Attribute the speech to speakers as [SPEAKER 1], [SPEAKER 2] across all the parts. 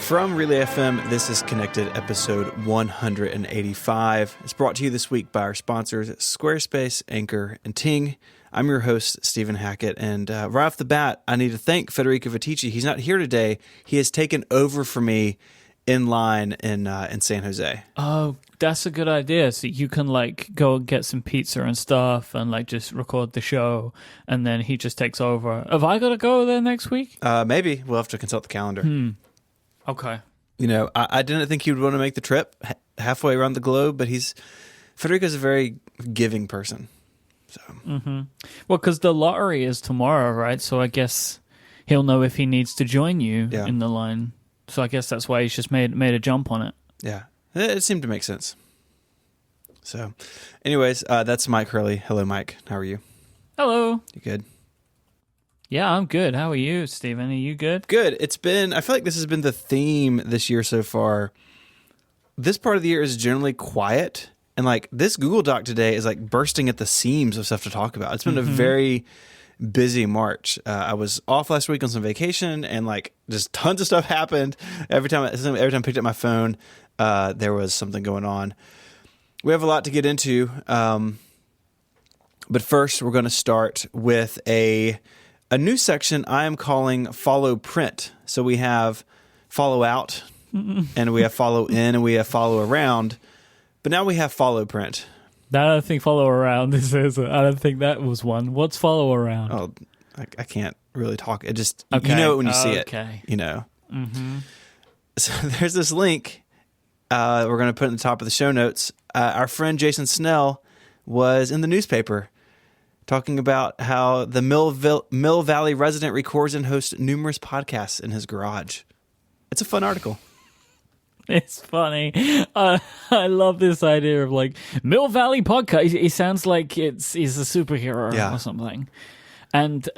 [SPEAKER 1] From Relay FM, this is Connected, episode 185. It's brought to you this week by our sponsors, Squarespace, Anchor, and Ting. I'm your host, Stephen Hackett, and right off the bat, I need to thank Federico Viticci. He's not here today. He has taken over for me in line in San Jose.
[SPEAKER 2] Oh, that's a good idea. So you can like go and get some pizza and stuff and like just record the show, and then he just takes over. Have I got to go there next week?
[SPEAKER 1] Maybe. We'll have to consult the calendar.
[SPEAKER 2] Okay.
[SPEAKER 1] You know, I didn't think he would want to make the trip halfway around the globe, but Federico's a very giving person. So.
[SPEAKER 2] Well, because the lottery is tomorrow, right? So I guess he'll know if he needs to join you in the line. So I guess that's why he's just made a jump on it.
[SPEAKER 1] Yeah, it seemed to make sense. So, anyways, that's Myke Hurley. Hello, Myke. How are you?
[SPEAKER 2] Hello.
[SPEAKER 1] You good?
[SPEAKER 2] Yeah, I'm good. How are you, Stephen? Are you good?
[SPEAKER 1] Good. I feel like this has been the theme this year so far. This part of the year is generally quiet. And like this Google Doc today is like bursting at the seams of stuff to talk about. It's been a very busy March. I was off last week on some vacation, and like just tons of stuff happened. Every time I picked up my phone, there was something going on. We have a lot to get into. But first, we're going to start with a new section I am calling Follow Print. So we have Follow Out, and we have Follow In, and we have Follow Around. But now we have Follow Print.
[SPEAKER 2] I don't think Follow Around is. I don't think that was one. What's Follow Around?
[SPEAKER 1] Oh, I can't really talk. It just you know it when you see it. You know. So there's this link we're going to put in the top of the show notes. Our friend Jason Snell was in the newspaper talking about how the Mill Valley resident records and hosts numerous podcasts in his garage. It's a fun article.
[SPEAKER 2] It's funny. I love this idea of like Mill Valley podcast. He sounds like he's a superhero or something. And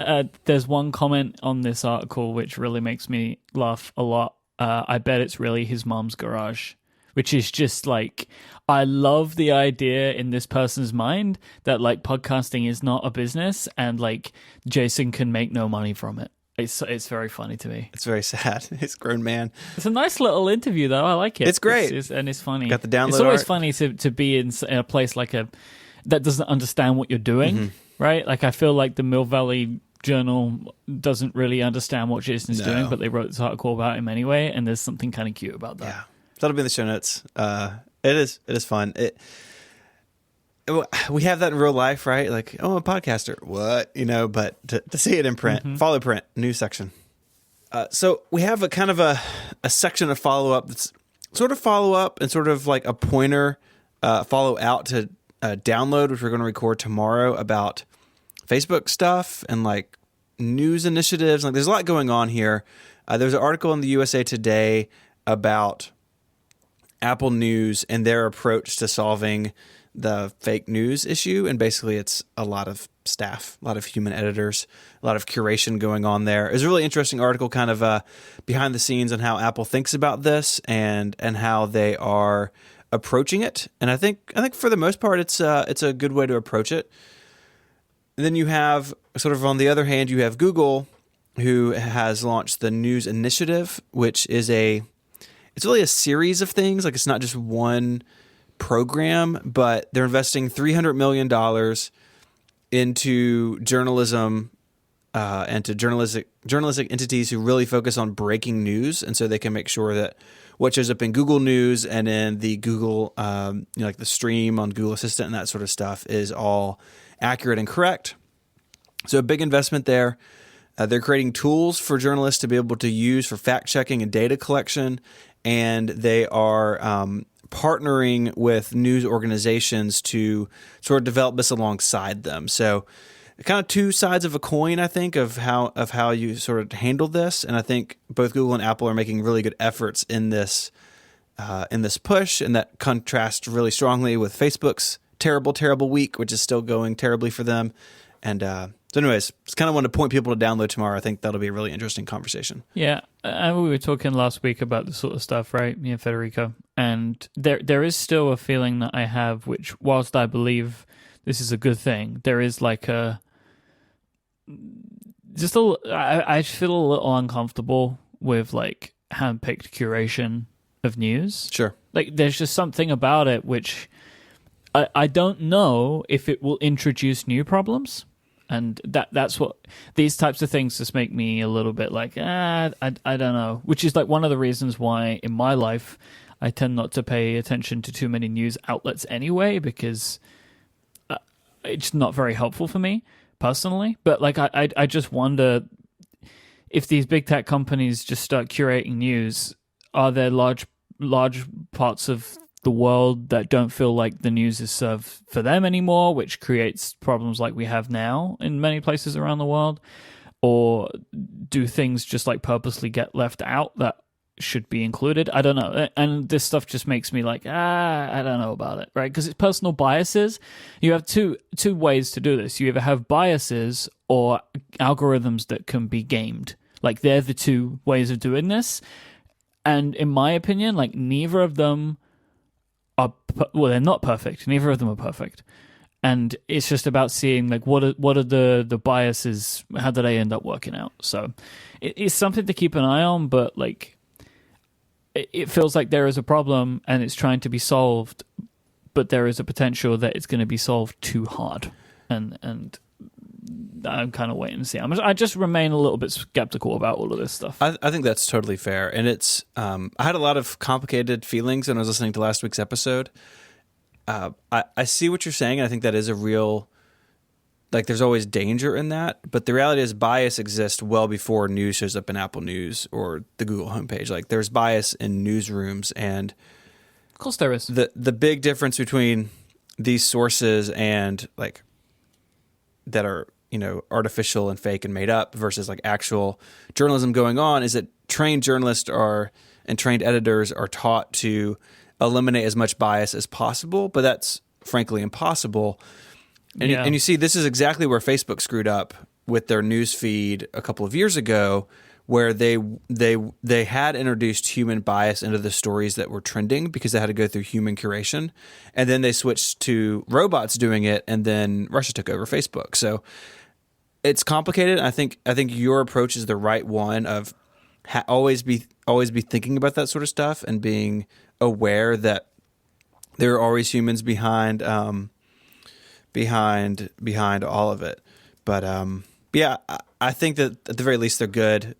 [SPEAKER 2] there's one comment on this article which really makes me laugh a lot. I bet it's really his mom's garage, which is just like, I love the idea in this person's mind that like podcasting is not a business and like Jason can make no money from it. It's very funny to me.
[SPEAKER 1] It's very sad. He's a grown man.
[SPEAKER 2] It's a nice little interview, though. I like it.
[SPEAKER 1] It's great.
[SPEAKER 2] And it's funny.
[SPEAKER 1] Got the download
[SPEAKER 2] It's always
[SPEAKER 1] art.
[SPEAKER 2] funny to be in a place like that doesn't understand what you're doing, right? Like, I feel like the Mill Valley Journal doesn't really understand what Jason's doing, but they wrote this article about him anyway, and there's something kind of cute about that.
[SPEAKER 1] Yeah. That'll be in the show notes. It is fun. We have that in real life, right? Like, oh, I'm a podcaster. What? You know, but to see it in print, Follow Print, new section. So we have a kind of a section of follow-up that's sort of follow-up and sort of like a pointer follow-out to download, which we're going to record tomorrow about Facebook stuff and like news initiatives. Like, there's a lot going on here. There's an article in the USA Today about Apple News and their approach to solving the fake news issue, and basically it's a lot of staff, a lot of human editors, a lot of curation going on there. It's a really interesting article, kind of behind the scenes on how Apple thinks about this and how they are approaching it. And I think for the most part it's a good way to approach it. And then you have sort of on the other hand, you have Google, who has launched the News Initiative, which is it's really a series of things. Like, it's not just one program, but they're investing $300 million into journalism and to journalistic entities who really focus on breaking news, and so they can make sure that what shows up in Google News and in the Google, like the stream on Google Assistant and that sort of stuff is all accurate and correct. So a big investment there. They're creating tools for journalists to be able to use for fact checking and data collection, and they are partnering with news organizations to sort of develop this alongside them. So kind of two sides of a coin, I think, of how you sort of handle this. And I think both Google and Apple are making really good efforts in this push, and that contrasts really strongly with Facebook's terrible week, which is still going terribly for them. And so anyways, just kind of want to point people to download tomorrow. I think that'll be a really interesting conversation.
[SPEAKER 2] Yeah, and we were talking last week about this sort of stuff, right? Me and Federico. And there is still a feeling that I have, which whilst I believe this is a good thing, there is like I feel a little uncomfortable with like hand-picked curation of news.
[SPEAKER 1] Sure.
[SPEAKER 2] Like, there's just something about it which I don't know if it will introduce new problems. And that's what these types of things just make me a little bit like, I don't know. Which is like one of the reasons why in my life I tend not to pay attention to too many news outlets anyway, because it's not very helpful for me personally. But like I just wonder if these big tech companies just start curating news, are there large parts of the world that don't feel like the news is served for them anymore, which creates problems like we have now in many places around the world? Or do things just like purposely get left out that should be included? I don't know. And this stuff just makes me like, I don't know about it, right? Because it's personal biases. You have two ways to do this. You either have biases or algorithms that can be gamed. Like, they're the two ways of doing this. And in my opinion, like, neither of them are, they're not perfect. Neither of them are perfect. And it's just about seeing, like, what are the biases, how do they end up working out? So it's something to keep an eye on, but, like, it feels like there is a problem and it's trying to be solved, but there is a potential that it's going to be solved too hard. And I'm kind of waiting to see. I just remain a little bit skeptical about all of this stuff.
[SPEAKER 1] I think that's totally fair. And it's I had a lot of complicated feelings when I was listening to last week's episode. I see what you're saying, and I think that is a real, like, there's always danger in that. But the reality is bias exists well before news shows up in Apple News or the Google homepage. Like, there's bias in newsrooms. And
[SPEAKER 2] of course there is.
[SPEAKER 1] The big difference between these sources and, like, that are, you know, artificial and fake and made up versus like actual journalism going on is that trained journalists and trained editors are taught to eliminate as much bias as possible, but that's frankly impossible. And, and you see, this is exactly where Facebook screwed up with their news feed a couple of years ago, where they had introduced human bias into the stories that were trending because they had to go through human curation, and then they switched to robots doing it, and then Russia took over Facebook. So it's complicated. I think your approach is the right one of always be thinking about that sort of stuff and being aware that there are always humans behind all of it. But yeah, I think that at the very least they're good.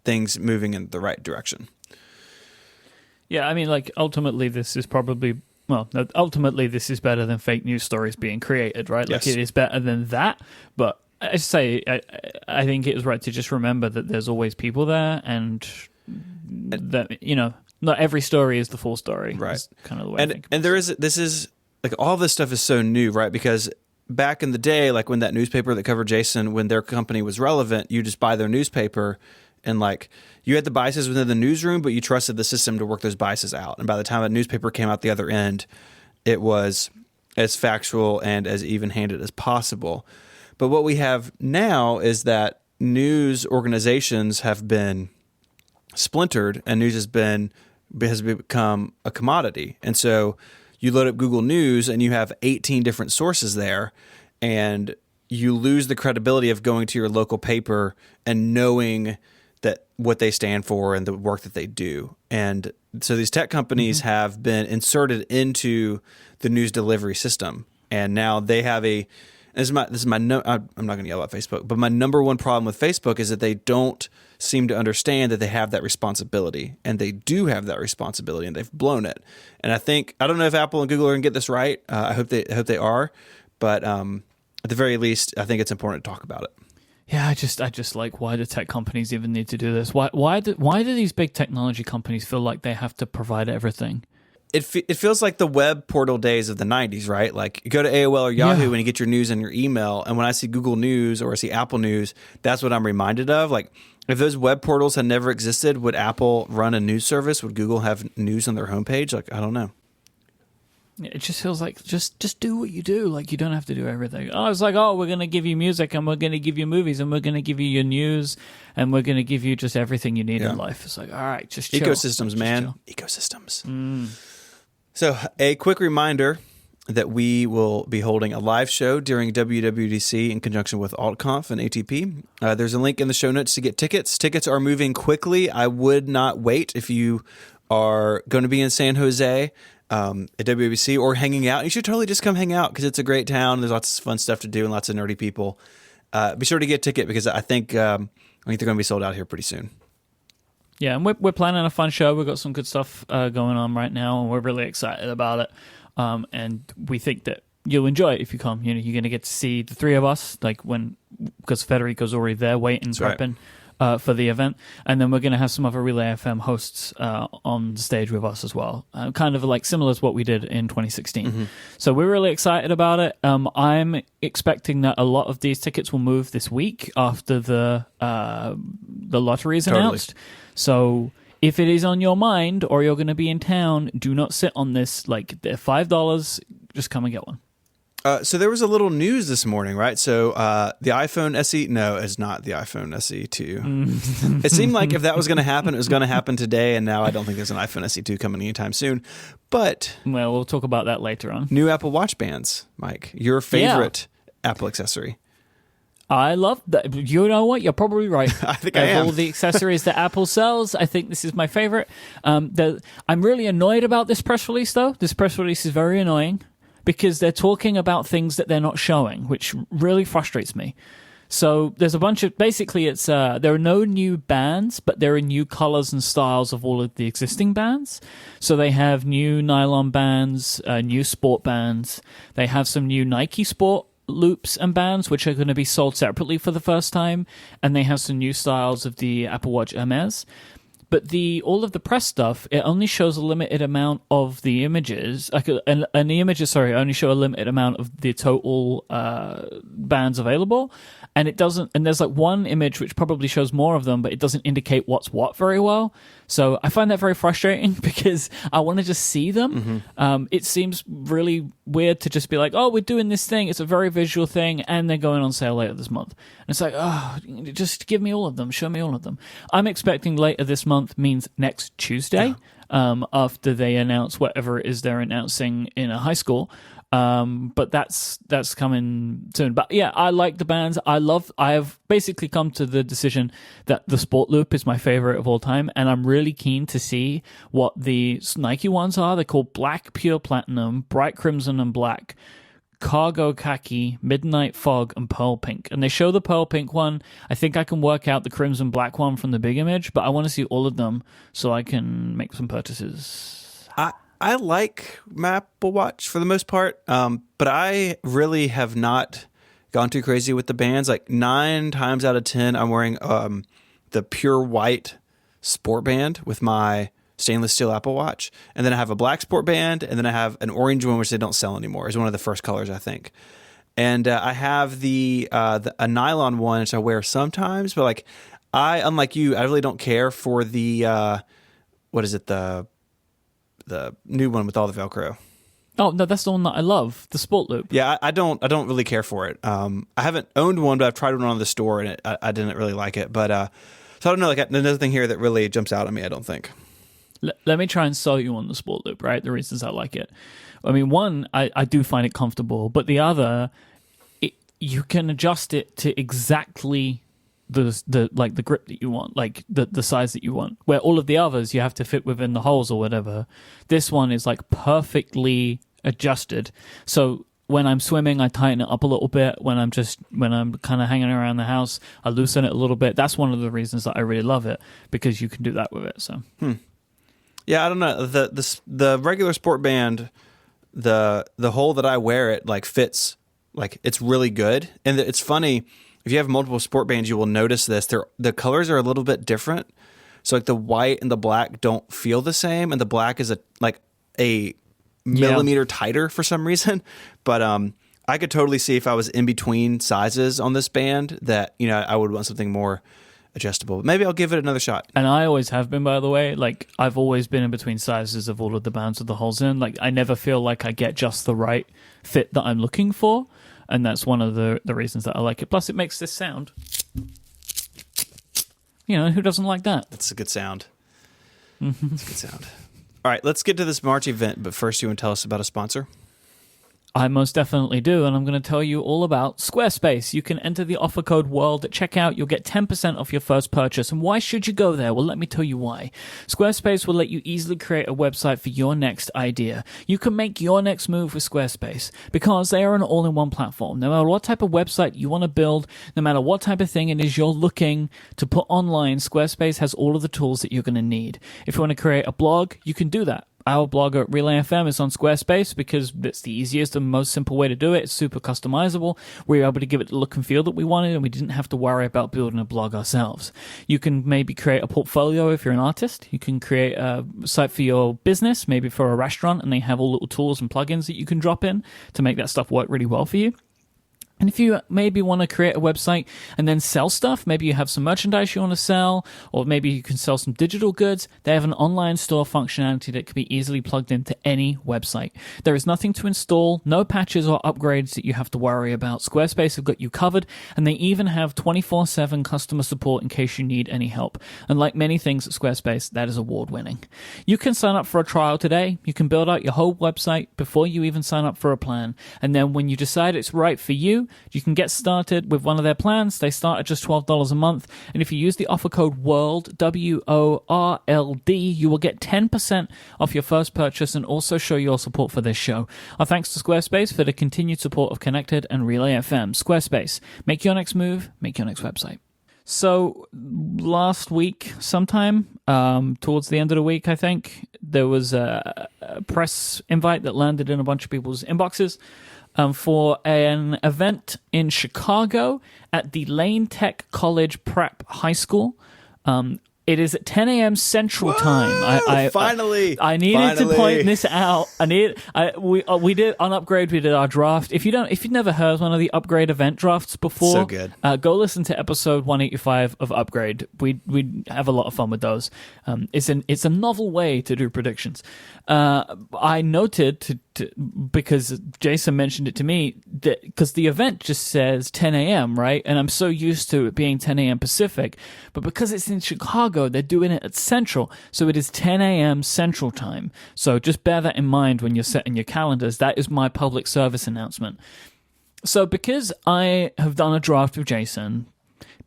[SPEAKER 1] Things moving in the right direction.
[SPEAKER 2] Yeah, I mean, like, ultimately this is better than fake news stories being created, right? Like,
[SPEAKER 1] yes.
[SPEAKER 2] It is better than that, but I say I think it is right to just remember that there's always people there, and that, you know, not every story is the full story.
[SPEAKER 1] Right.
[SPEAKER 2] Is kind of the way I think.
[SPEAKER 1] And this is like, all this stuff is so new, right? Because back in the day, like when that newspaper that covered Jason, when their company was relevant, you just buy their newspaper, and like you had the biases within the newsroom, but you trusted the system to work those biases out. And by the time a newspaper came out the other end, it was as factual and as even-handed as possible. But what we have now is that news organizations have been splintered, and news has become a commodity. And so you load up Google News and you have 18 different sources there, and you lose the credibility of going to your local paper and knowing that what they stand for and the work that they do. And so these tech companies have been inserted into the news delivery system, and now they have I'm not going to yell about Facebook, but my number one problem with Facebook is that they don't seem to understand that they have that responsibility, and they do have that responsibility, and they've blown it. And I don't know if Apple and Google are going to get this right. I hope they are, but at the very least, I think it's important to talk about it.
[SPEAKER 2] Yeah, I just like, why do tech companies even need to do this? Why do these big technology companies feel like they have to provide everything?
[SPEAKER 1] It feels like the web portal days of the 90s, right? Like, you go to AOL or Yahoo and you get your news in your email. And when I see Google News or I see Apple News, that's what I'm reminded of. Like, if those web portals had never existed, would Apple run a news service? Would Google have news on their homepage? Like, I don't know.
[SPEAKER 2] It just feels like just do what you do. Like, you don't have to do everything. Oh, it's like, we're going to give you music, and we're going to give you movies, and we're going to give you your news, and we're going to give you just everything you need in life. It's like, all right, just chill.
[SPEAKER 1] Ecosystems, man. Ecosystems. So a quick reminder, that we will be holding a live show during WWDC in conjunction with AltConf and ATP. There's a link in the show notes to get tickets. Tickets are moving quickly. I would not wait if you are going to be in San Jose at WWDC or hanging out. You should totally just come hang out because it's a great town. There's lots of fun stuff to do and lots of nerdy people. Be sure to get a ticket because I think they're going to be sold out here pretty soon.
[SPEAKER 2] Yeah, and we're planning a fun show. We've got some good stuff going on right now, and we're really excited about it. And we think that you'll enjoy it if you come. You know, you're going to get to see the three of us, because Federico's already there waiting, prepping for the event. And then we're going to have some other Relay FM hosts on the stage with us as well. Kind of like similar to what we did in 2016. Mm-hmm. So we're really excited about it. I'm expecting that a lot of these tickets will move this week after the lottery is announced. So if it is on your mind or you're going to be in town, do not sit on this. Like, they're $5. Just come and get one.
[SPEAKER 1] So there was a little news this morning, right? So the iPhone SE, no, it's not the iPhone SE 2. It seemed like if that was going to happen, it was going to happen today, and now I don't think there's an iPhone SE 2 coming anytime soon. But
[SPEAKER 2] well, we'll talk about that later on.
[SPEAKER 1] New Apple Watch bands, Myke, your favorite Apple accessory.
[SPEAKER 2] I love that. You know what? You're probably right.
[SPEAKER 1] I think I am.
[SPEAKER 2] All the accessories that Apple sells, I think this is my favorite. I'm really annoyed about this press release, though. This press release is very annoying because they're talking about things that they're not showing, which really frustrates me. So there's a bunch of, basically it's, there are no new bands, but there are new colors and styles of all of the existing bands. So they have new nylon bands, new sport bands. They have some new Nike sport loops and bands, which are going to be sold separately for the first time. And they have some new styles of the Apple Watch Hermes. But all of the press stuff, it only shows a limited amount of the images. And the images, only show a limited amount of the total bands available. And it doesn't. And there's like one image which probably shows more of them, but it doesn't indicate what's what very well. So I find that very frustrating because I want to just see them. Mm-hmm. It seems really weird to just be like, oh, we're doing this thing. It's a very visual thing, and they're going on sale later this month. And it's like, oh, just give me all of them. Show me all of them. I'm expecting later this month means next Tuesday, after they announce whatever it is they're announcing in a high school. But that's coming soon. But yeah, I like the bands. I have basically come to the decision that the Sport Loop is my favorite of all time, and I'm really keen to see what the Nike ones are. They're called Black Pure Platinum, Bright Crimson and Black, Cargo Khaki, Midnight Fog, and Pearl Pink. And they show the Pearl Pink one. I think I can work out the Crimson Black one from the big image, but I want to see all of them so I can make some purchases.
[SPEAKER 1] I like my Apple Watch for the most part, but I really have not gone too crazy with the bands. Like 9 times out of 10, I'm wearing the pure white sport band with my stainless steel Apple Watch, and then I have a black sport band, and then I have an orange one which they don't sell anymore. It's one of the first colors, I think. And I have a nylon one which I wear sometimes, but like unlike you, I really don't care for the the new one with all the Velcro.
[SPEAKER 2] Oh no, that's the one that I love, the Sport Loop.
[SPEAKER 1] Yeah, I don't really care for it. I haven't owned one, but I've tried one on the store, and I didn't really like it. But so I don't know. Like another thing here that really jumps out at me, I don't think.
[SPEAKER 2] Let me try and sell you on the Sport Loop. Right, the reasons I like it. I mean, one, I do find it comfortable, but the other, you can adjust it to exactly the grip that you want, like the size that you want, where all of the others you have to fit within the holes or whatever. This one is like perfectly adjusted. So when I'm swimming, I tighten it up a little bit. When I'm kind of hanging around the house, I loosen it a little bit. That's one of the reasons that I really love it, because you can do that with it. So
[SPEAKER 1] yeah, I don't know, the regular sport band, the hole that I wear it like fits, like it's really good. And it's funny, if you have multiple sport bands, you will notice this. The colors are a little bit different. So like the white and the black don't feel the same, and the black is a millimeter tighter for some reason. But I could totally see if I was in between sizes on this band that, you know, I would want something more adjustable. Maybe I'll give it another shot.
[SPEAKER 2] And I always have been, by the way. Like, I've always been in between sizes of all of the bands with the holes in. Like, I never feel like I get just the right fit that I'm looking for. And that's one of the reasons that I like it. Plus, it makes this sound. You know, who doesn't like that?
[SPEAKER 1] That's a good sound. It's a good sound. All right, let's get to this March event. But first, you want to tell us about a sponsor?
[SPEAKER 2] I most definitely do, and I'm going to tell you all about Squarespace. You can enter the offer code WORLD at checkout. You'll get 10% off your first purchase. And why should you go there? Well, let me tell you why. Squarespace will let you easily create a website for your next idea. You can make your next move with Squarespace because they are an all-in-one platform. No matter what type of website you want to build, no matter what type of thing it is you're looking to put online, Squarespace has all of the tools that you're going to need. If you want to create a blog, you can do that. Our blog at Relay FM is on Squarespace because it's the easiest and most simple way to do it. It's super customizable. We were able to give it the look and feel that we wanted, and we didn't have to worry about building a blog ourselves. You can maybe create a portfolio if you're an artist. You can create a site for your business, maybe for a restaurant, and they have all little tools and plugins that you can drop in to make that stuff work really well for you. And if you maybe want to create a website and then sell stuff, maybe you have some merchandise you want to sell, or maybe you can sell some digital goods, they have an online store functionality that can be easily plugged into any website. There is nothing to install, no patches or upgrades that you have to worry about. Squarespace have got you covered, and they even have 24/7 customer support in case you need any help. And like many things at Squarespace, that is award-winning. You can sign up for a trial today. You can build out your whole website before you even sign up for a plan. And then when you decide it's right for you, you can get started with one of their plans. They start at just $12 a month. And if you use the offer code WORLD, WORLD, you will get 10% off your first purchase and also show your support for this show. Our thanks to Squarespace for the continued support of Connected and Relay FM. Squarespace, make your next move, make your next website. So last week, sometime towards the end of the week, I think, there was a press invite that landed in a bunch of people's inboxes for an event in Chicago at the Lane Tech College Prep High School. It is at 10 a.m. Central Time.
[SPEAKER 1] Finally,
[SPEAKER 2] I needed to point this out. We did on Upgrade. We did our draft. If you've never heard one of the Upgrade event drafts before,
[SPEAKER 1] so good.
[SPEAKER 2] Go listen to episode 185 of Upgrade. We have a lot of fun with those. It's a novel way to do predictions. I noted because Jason mentioned it to me that because the event just says 10 a.m. right, and I'm so used to it being 10 a.m. Pacific, but because it's in Chicago, they're doing it at Central, so it is 10 a.m. Central Time. So just bear that in mind when you're setting your calendars. That is my public service announcement. So because I have done a draft with Jason,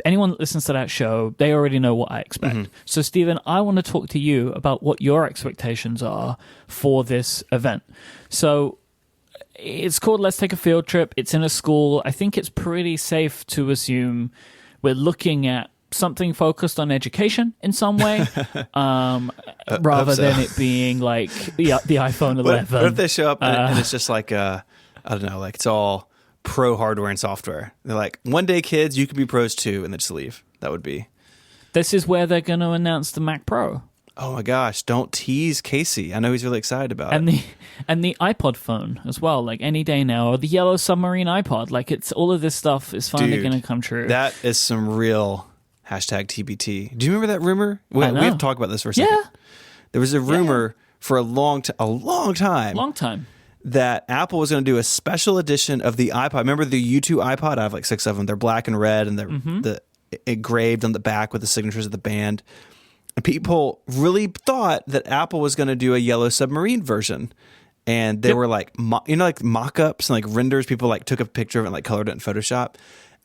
[SPEAKER 2] anyone that listens to that show, they already know what I expect. Mm-hmm. So, Stephen, I want to talk to you about what your expectations are for this event. So it's called Let's Take a Field Trip. It's in a school. I think it's pretty safe to assume we're looking at something focused on education in some way, rather than it being like the iPhone 11.
[SPEAKER 1] What if they show up and it's just like, I don't know, like it's all pro hardware and software. They're like, one day, kids, you can be pros too, and then just leave. That would be.
[SPEAKER 2] This is where they're going to announce the Mac Pro.
[SPEAKER 1] Oh my gosh! Don't tease Casey. I know he's really excited about
[SPEAKER 2] it. And the iPod phone as well. Like any day now, or the yellow submarine iPod. Like it's all of this stuff is finally going to come true.
[SPEAKER 1] That is some real #TBT. Do you remember that rumor? We have to talk about this for a second.
[SPEAKER 2] Yeah.
[SPEAKER 1] There was a rumor for a long time. That Apple was going to do a special edition of the iPod. Remember the U2 iPod? I have like 6 of them. They're black and red, and they're engraved on the back with the signatures of the band. And people really thought that Apple was going to do a yellow submarine version. And they were like, like mock-ups and like renders. People like took a picture of it and like colored it in Photoshop.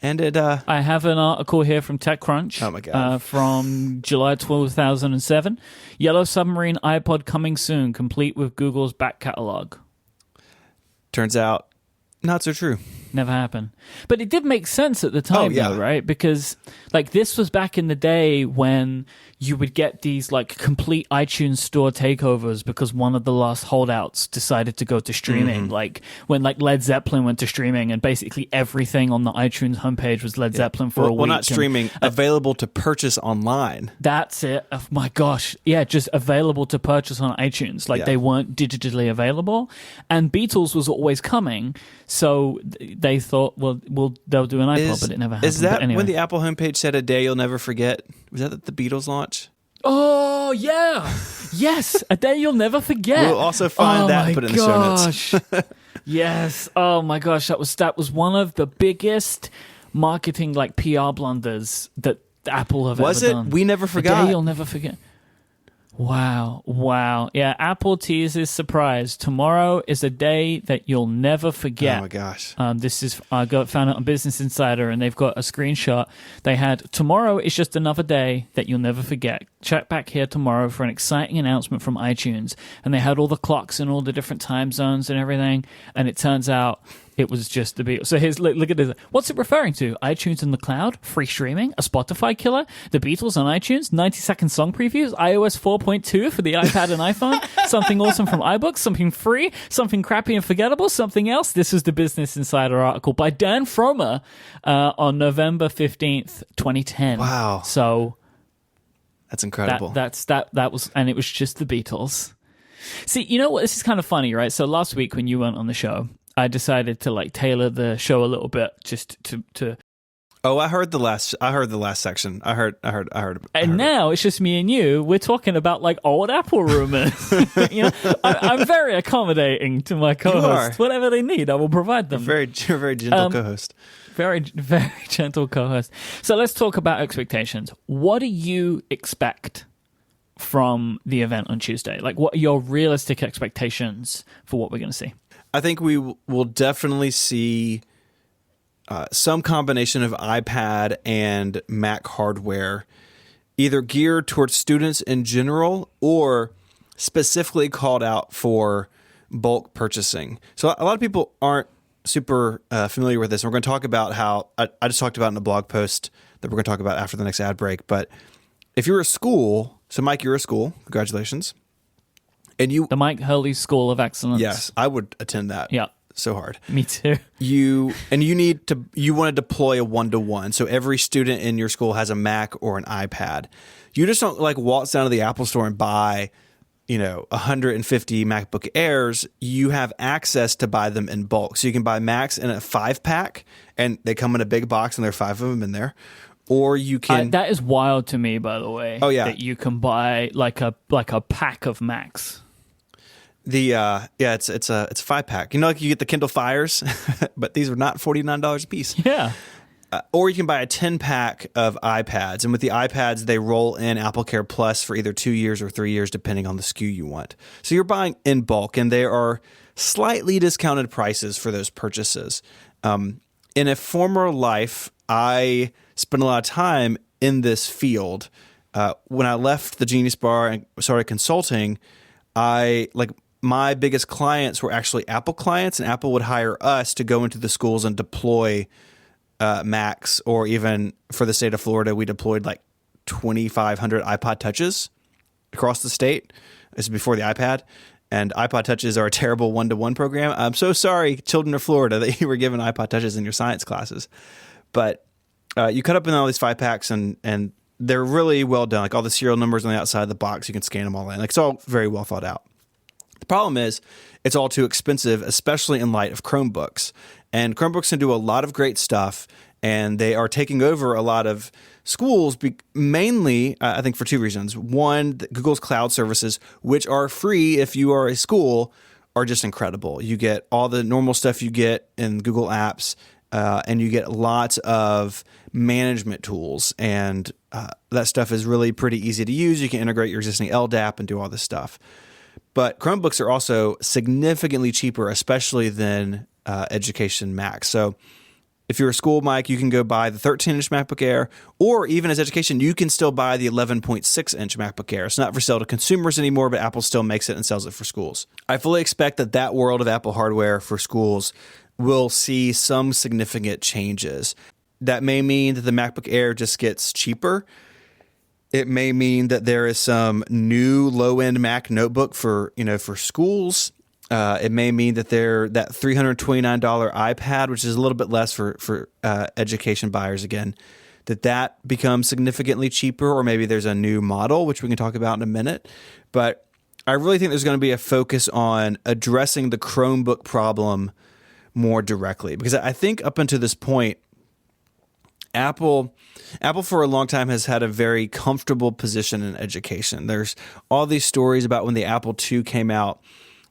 [SPEAKER 1] And it...
[SPEAKER 2] I have an article here from TechCrunch.
[SPEAKER 1] Oh my God.
[SPEAKER 2] From July 2007. Yellow submarine iPod coming soon, complete with Google's back catalog.
[SPEAKER 1] Turns out, not so true.
[SPEAKER 2] Never happened. But it did make sense at the time, though, right? Because like this was back in the day when you would get these like complete iTunes store takeovers because one of the last holdouts decided to go to streaming. Mm-hmm. Like when like Led Zeppelin went to streaming and basically everything on the iTunes homepage was Led Zeppelin for a week.
[SPEAKER 1] Well, not streaming, available to purchase online.
[SPEAKER 2] That's it. Oh my gosh. Yeah, just available to purchase on iTunes. Like they weren't digitally available. And Beatles was always coming. So they thought, well, they'll do an iPod, but it never happened.
[SPEAKER 1] Is that when the Apple homepage said "A Day You'll Never Forget"? Was that the Beatles launch?
[SPEAKER 2] Oh yeah, yes, "A Day You'll Never Forget."
[SPEAKER 1] We'll also find that and put it in the show notes.
[SPEAKER 2] Yes. Oh my gosh, that was one of the biggest marketing like PR blunders that Apple have ever done.
[SPEAKER 1] We never forgot.
[SPEAKER 2] "A Day You'll Never Forget." Wow. Yeah, Apple teases surprise. Tomorrow is a day that you'll never forget.
[SPEAKER 1] Oh my gosh.
[SPEAKER 2] This is found it on Business Insider, and they've got a screenshot. They had, tomorrow is just another day that you'll never forget. Check back here tomorrow for an exciting announcement from iTunes. And they had all the clocks and all the different time zones and everything. And it turns out it was just the Beatles. So here's, look at this. What's it referring to? iTunes in the cloud? Free streaming? A Spotify killer? The Beatles on iTunes? 90-second song previews? iOS 4.2 for the iPad and iPhone? Something awesome from iBooks? Something free? Something crappy and forgettable? Something else? This was the Business Insider article by Dan Fromer on November 15th, 2010.
[SPEAKER 1] Wow.
[SPEAKER 2] So
[SPEAKER 1] that's incredible.
[SPEAKER 2] That was, and it was just the Beatles. See, you know what? This is kind of funny, right? So last week when you weren't on the show, I decided to like tailor the show a little bit just to.
[SPEAKER 1] Oh, I heard the last section. I heard.
[SPEAKER 2] And now it's just me and you. We're talking about like old Apple rumors. You know, I'm very accommodating to my co-hosts. Whatever they need, I will provide them.
[SPEAKER 1] You're a very gentle co-host.
[SPEAKER 2] Very, very gentle co-host. So let's talk about expectations. What do you expect from the event on Tuesday? Like, what are your realistic expectations for what we're going to see?
[SPEAKER 1] I think we will definitely see some combination of iPad and Mac hardware, either geared towards students in general or specifically called out for bulk purchasing. So a lot of people aren't super familiar with this. And we're going to talk about how I just talked about in a blog post that we're going to talk about after the next ad break. But if you're a school, so Myke, you're a school, congratulations. And
[SPEAKER 2] the Myke Hurley School of Excellence.
[SPEAKER 1] Yes, I would attend that.
[SPEAKER 2] Yeah.
[SPEAKER 1] So hard.
[SPEAKER 2] Me too.
[SPEAKER 1] You want to deploy a 1-to-1. So every student in your school has a Mac or an iPad. You just don't like waltz down to the Apple store and buy, 150 MacBook Airs. You have access to buy them in bulk. So you can buy Macs in a 5-pack, and they come in a big box, and there are 5 of them in there. Or you can.
[SPEAKER 2] That is wild to me, by the way.
[SPEAKER 1] Oh yeah,
[SPEAKER 2] that you can buy like a pack of Macs.
[SPEAKER 1] It's a 5-pack. Like you get the Kindle Fires, but these are not $49 a piece.
[SPEAKER 2] Yeah.
[SPEAKER 1] Or you can buy a 10-pack of iPads, and with the iPads, they roll in AppleCare Plus for either 2 years or 3 years, depending on the SKU you want. So you're buying in bulk, and there are slightly discounted prices for those purchases. In a former life, I spent a lot of time in this field. When I left the Genius Bar and started consulting, my biggest clients were actually Apple clients, and Apple would hire us to go into the schools and deploy Macs, or even for the state of Florida, we deployed like 2,500 iPod Touches across the state. This is before the iPad, and iPod Touches are a terrible 1-to-1 program. I'm so sorry, children of Florida, that you were given iPod Touches in your science classes. But you cut up in all these 5-packs, and they're really well done. Like all the serial numbers on the outside of the box, you can scan them all in. Like it's all very well thought out. The problem is it's all too expensive, especially in light of Chromebooks. And Chromebooks can do a lot of great stuff, and they are taking over a lot of schools, mainly, I think, for 2 reasons. One, Google's cloud services, which are free if you are a school, are just incredible. You get all the normal stuff you get in Google Apps, and you get lots of management tools, and that stuff is really pretty easy to use. You can integrate your existing LDAP and do all this stuff. But Chromebooks are also significantly cheaper, especially than education Macs. So if you're a school, Myke, you can go buy the 13-inch MacBook Air, or even as education, you can still buy the 11.6-inch MacBook Air. It's not for sale to consumers anymore, but Apple still makes it and sells it for schools. I fully expect that world of Apple hardware for schools will see some significant changes. That may mean that the MacBook Air just gets cheaper. It may mean that there is some new low-end Mac notebook for schools. It may mean that that $329 iPad, which is a little bit less for education buyers again, that becomes significantly cheaper, or maybe there's a new model, which we can talk about in a minute. But I really think there's going to be a focus on addressing the Chromebook problem more directly, because I think up until this point, Apple for a long time has had a very comfortable position in education. There's all these stories about when the Apple II came out,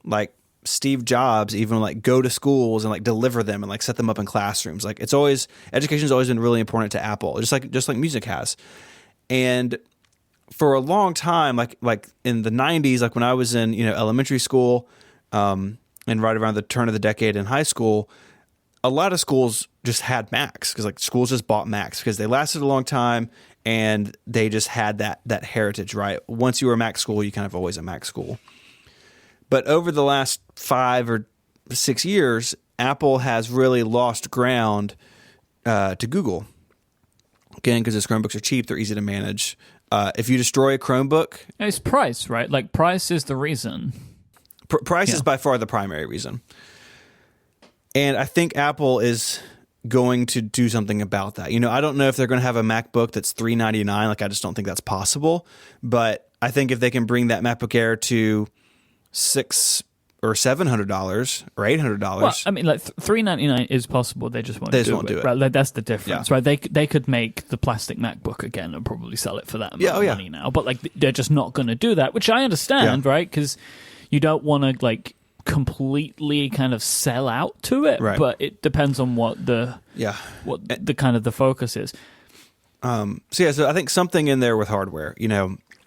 [SPEAKER 1] like Steve Jobs even like go to schools and like deliver them and like set them up in classrooms. Like education's always been really important to Apple, just like music has. And for a long time, like in the 90s, like when I was in, elementary school, and right around the turn of the decade in high school, a lot of schools just had Macs because like schools just bought Macs because they lasted a long time and they just had that heritage, right? Once you were a Mac school, you kind of always a Mac school. But over the last 5 or 6 years, Apple has really lost ground to Google. Again, because its Chromebooks are cheap, they're easy to manage. If you destroy a Chromebook...
[SPEAKER 2] It's price, right? Like, price is the reason.
[SPEAKER 1] Price is by far the primary reason. And I think Apple is going to do something about that. I don't know if they're going to have a MacBook that's $399. Like, I just don't think that's possible. But I think if they can bring that MacBook Air to $600 or $700 or $800...
[SPEAKER 2] Well, I mean, like, $399 is possible. They just won't do it. Right? Like, that's the difference, right? They could make the plastic MacBook again and probably sell it for that amount of money now. But, like, they're just not going to do that, which I understand, right? Because you don't want to, like, completely kind of sell out to it,
[SPEAKER 1] right.
[SPEAKER 2] But it depends on what the kind of the focus is.
[SPEAKER 1] So I think something in there with hardware,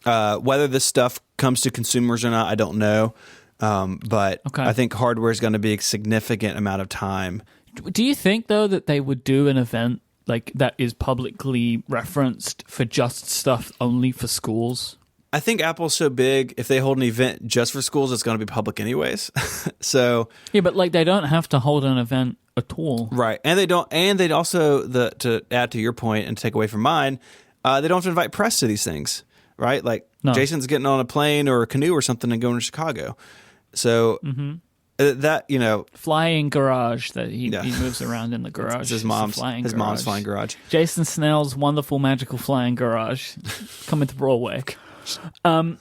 [SPEAKER 1] whether this stuff comes to consumers or not, I don't know. But I think hardware is going to be a significant amount of time.
[SPEAKER 2] Do you think though that they would do an event like that is publicly referenced for just stuff only for schools?
[SPEAKER 1] I think Apple's so big, if they hold an event just for schools, it's going to be public anyways. So
[SPEAKER 2] yeah, but like they don't have to hold an event at all,
[SPEAKER 1] right? And they don't. And they'd also to add to your point and take away from mine, they don't have to invite press to these things, right? Like Jason's getting on a plane or a canoe or something and going to Chicago. So that
[SPEAKER 2] flying garage that he moves around in the garage.
[SPEAKER 1] It's his mom's flying garage.
[SPEAKER 2] Jason Snell's wonderful magical flying garage coming to Broadway. So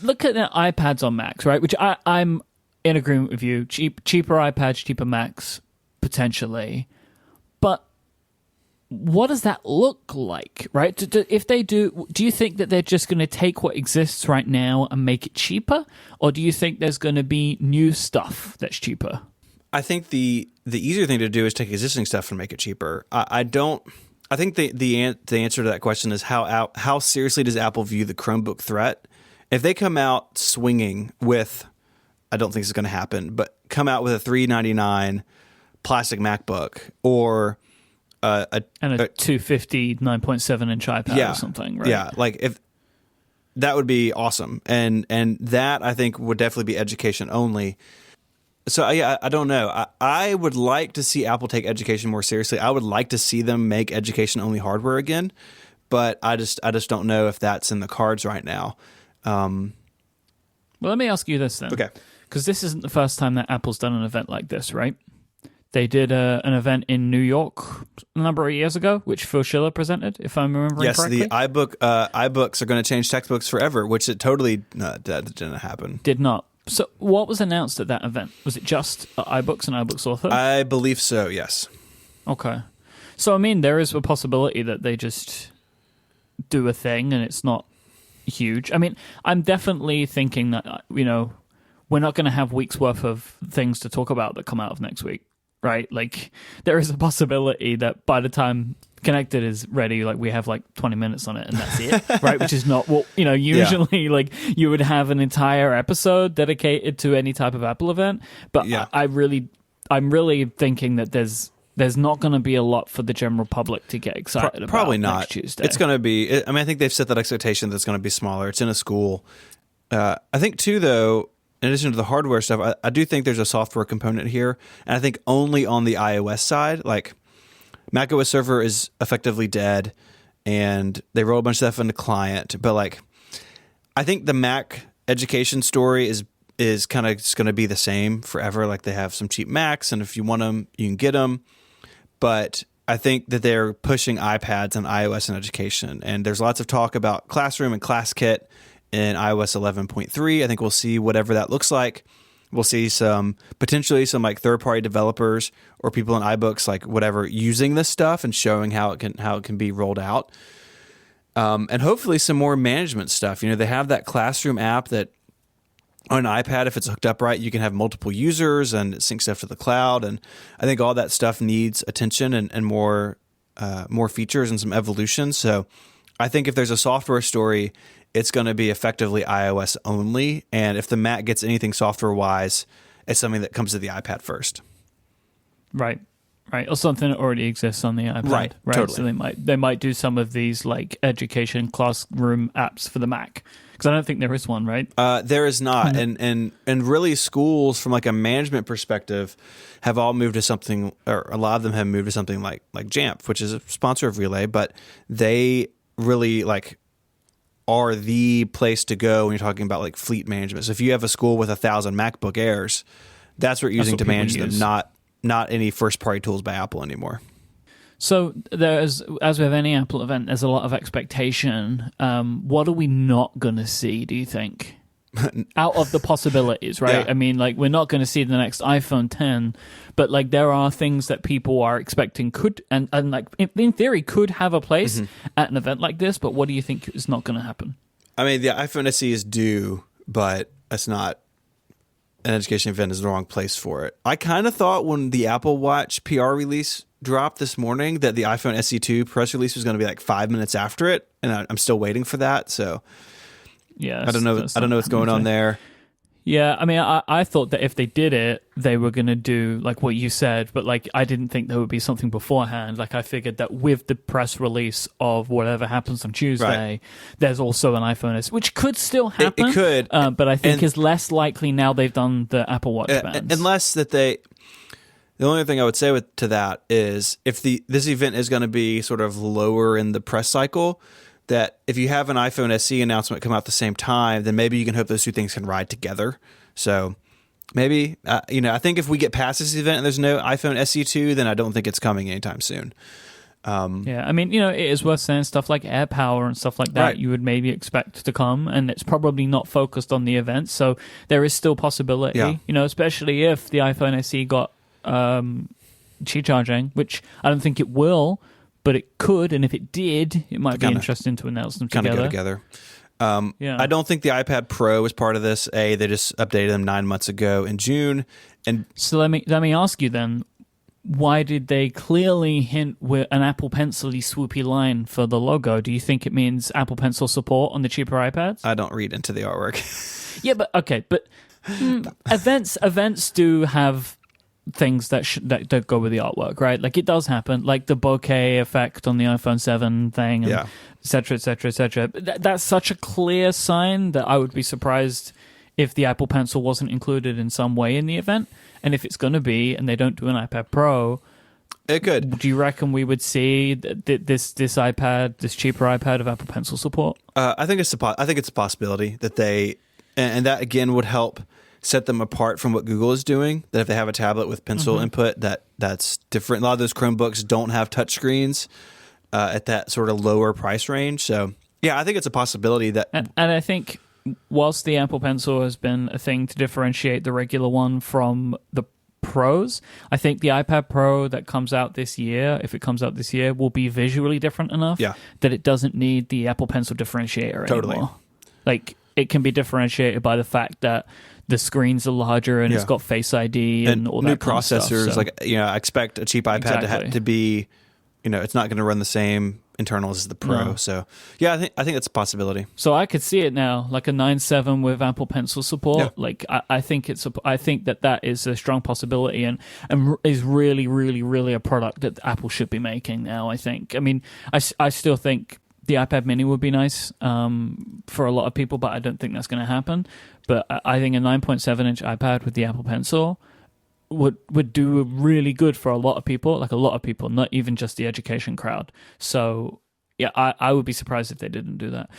[SPEAKER 2] look at the iPads on Macs, right? Which I'm in agreement with you. Cheaper iPads, cheaper Macs, potentially. But what does that look like, right? If they do you think that they're just going to take what exists right now and make it cheaper? Or do you think there's going to be new stuff that's cheaper?
[SPEAKER 1] I think the easier thing to do is take existing stuff and make it cheaper. I think the answer to that question is how seriously does Apple view the Chromebook threat? If they come out swinging with, I don't think this is going to happen, but come out with a $399 plastic MacBook or a
[SPEAKER 2] 250 9.7 inch iPad or something, right?
[SPEAKER 1] Yeah, like if that would be awesome, and that I think would definitely be education only. So I don't know. I would like to see Apple take education more seriously. I would like to see them make education only hardware again, but I just don't know if that's in the cards right now.
[SPEAKER 2] Well, let me ask you this then.
[SPEAKER 1] Okay.
[SPEAKER 2] Because this isn't the first time that Apple's done an event like this, right? They did an event in New York a number of years ago, which Phil Schiller presented, if I'm remembering correctly.
[SPEAKER 1] Yes, the iBooks are going to change textbooks forever, which it totally that didn't happen.
[SPEAKER 2] Did not. So what was announced at that event? Was it just iBooks and iBooks Author?
[SPEAKER 1] I believe so, yes.
[SPEAKER 2] Okay. So, I mean, there is a possibility that they just do a thing and it's not huge. I mean, I'm definitely thinking that, we're not going to have weeks worth of things to talk about that come out of next week, right? Like, there is a possibility that by the time Connected is ready, like we have like 20 minutes on it and that's it, right? Which is not what, usually like you would have an entire episode dedicated to any type of Apple event. But I'm really thinking that there's not going to be a lot for the general public to get excited about.
[SPEAKER 1] Probably not.
[SPEAKER 2] Next Tuesday.
[SPEAKER 1] It's going to be, I think they've set that expectation that it's going to be smaller. It's in a school. I think too, though, in addition to the hardware stuff, I do think there's a software component here. And I think only on the iOS side, like macOS server is effectively dead and they roll a bunch of stuff into client. But like, I think the Mac education story is kind of just going to be the same forever. Like they have some cheap Macs and if you want them, you can get them. But I think that they're pushing iPads and iOS in education. And there's lots of talk about Classroom and ClassKit in iOS 11.3. I think we'll see whatever that looks like. We'll see potentially some like third-party developers or people in iBooks, like whatever, using this stuff and showing how it can be rolled out. And hopefully some more management stuff. They have that Classroom app that on an iPad, if it's hooked up right, you can have multiple users and sync stuff to the cloud. And I think all that stuff needs attention and more features and some evolution. So I think if there's a software story, it's going to be effectively iOS only. And if the Mac gets anything software-wise, it's something that comes to the iPad first.
[SPEAKER 2] Right. Or something that already exists on the iPad.
[SPEAKER 1] Right. Totally.
[SPEAKER 2] So they might do some of these like education classroom apps for the Mac. Because I don't think there is one, right?
[SPEAKER 1] There is not. And really schools from like a management perspective have all moved to something, or a lot of them have moved to something like Jamf, which is a sponsor of Relay, but they really like are the place to go when you're talking about like fleet management. So if you have a school with 1,000 MacBook Airs, that's what you're using to manage them, not any first-party tools by Apple anymore.
[SPEAKER 2] So there's, as with any Apple event, there's a lot of expectation. What are we not going to see, do you think? Out of the possibilities, right?
[SPEAKER 1] Yeah.
[SPEAKER 2] I mean, like, we're not going to see the next iPhone 10, but like there are things that people are expecting could, and like in theory could have a place at an event like this, but what do you think is not going to happen?
[SPEAKER 1] I mean, the iPhone SE is due, but it's not. An education event is the wrong place for it. I kind of thought when the Apple Watch PR release dropped this morning that the iPhone SE2 press release was going to be like 5 minutes after it, and I'm still waiting for that. So
[SPEAKER 2] yeah,
[SPEAKER 1] I don't know what's going on there.
[SPEAKER 2] Yeah, I mean, I thought that if they did it, they were going to do like what you said, but like I didn't think there would be something beforehand. Like I figured that with the press release of whatever happens on Tuesday, there's also an iPhone S, which could still happen.
[SPEAKER 1] It could,
[SPEAKER 2] but I think is less likely now they've done the Apple Watch bands.
[SPEAKER 1] Unless that they. The only thing I would say to that is if this event is going to be sort of lower in the press cycle, that if you have an iPhone SE announcement come out at the same time, then maybe you can hope those two things can ride together. So maybe, I think if we get past this event and there's no iPhone SE2, then I don't think it's coming anytime soon.
[SPEAKER 2] Yeah, I mean, it is worth saying stuff like AirPower and stuff like that
[SPEAKER 1] Right.
[SPEAKER 2] you would maybe expect to come, and it's probably not focused on the event, so there is still possibility, especially if the iPhone SE got Qi charging, which I don't think it will, but it could, and if it did, it might be interesting to announce them together.
[SPEAKER 1] Go together. I don't think the iPad Pro was part of this. They just updated them 9 months ago in June. And
[SPEAKER 2] so let me ask you then, why did they clearly hint with an Apple Pencil-y swoopy line for the logo? Do you think it means Apple Pencil support on the cheaper iPads?
[SPEAKER 1] I don't read into the artwork.
[SPEAKER 2] Yeah, but okay, but events do have things that go with the artwork, right? Like it does happen, like the bokeh effect on the iPhone 7 thing, and et cetera, et cetera, et cetera. But that's such a clear sign that I would be surprised if the Apple Pencil wasn't included in some way in the event. And if it's going to be, and they don't do an iPad Pro,
[SPEAKER 1] it could.
[SPEAKER 2] Do you reckon we would see this iPad, this cheaper iPad of Apple Pencil support?
[SPEAKER 1] I think it's a possibility that they, and that again would help set them apart from what Google is doing. That if they have a tablet with pencil input, that's different. A lot of those Chromebooks don't have touchscreens at that sort of lower price range. So yeah, I think it's a possibility that.
[SPEAKER 2] And I think whilst the Apple Pencil has been a thing to differentiate the regular one from the Pros, I think the iPad Pro that comes out this year, if it comes out this year, will be visually different enough that it doesn't need the Apple Pencil differentiator anymore. Like it can be differentiated by the fact that the screens are larger and it's got Face ID and all that
[SPEAKER 1] new
[SPEAKER 2] kind
[SPEAKER 1] processors.
[SPEAKER 2] Of stuff, so.
[SPEAKER 1] Like I expect a cheap iPad to be, it's not going to run the same internals as the Pro. No. So yeah, I think it's a possibility.
[SPEAKER 2] So I could see it now, like a 9.7 with Apple Pencil support. Yeah. Like I think that is a strong possibility and is really, really, really a product that Apple should be making now. I think. I mean, I still think the iPad Mini would be nice for a lot of people, but I don't think that's going to happen. But I think a 9.7-inch iPad with the Apple Pencil would do really good for a lot of people, not even just the education crowd. So yeah, I would be surprised if they didn't do that.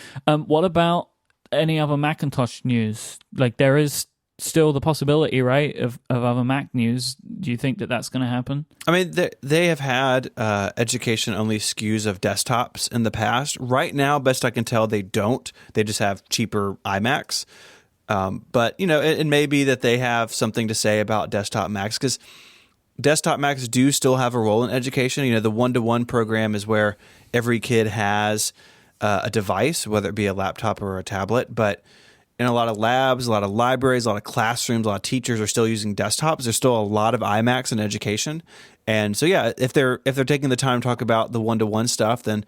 [SPEAKER 2] What about any other Macintosh news? Like there is still the possibility, right, of other Mac news. Do you think that that's going to happen? I
[SPEAKER 1] mean, they have had education-only SKUs of desktops in the past. Right now, best I can tell, they don't. They just have cheaper iMacs. But, it may be that they have something to say about desktop Macs because desktop Macs do still have a role in education. The one-to-one program is where every kid has a device, whether it be a laptop or a tablet. But in a lot of labs, a lot of libraries, a lot of classrooms, a lot of teachers are still using desktops. There's still a lot of iMacs in education. And so, yeah, if they're taking the time to talk about the one-to-one stuff, then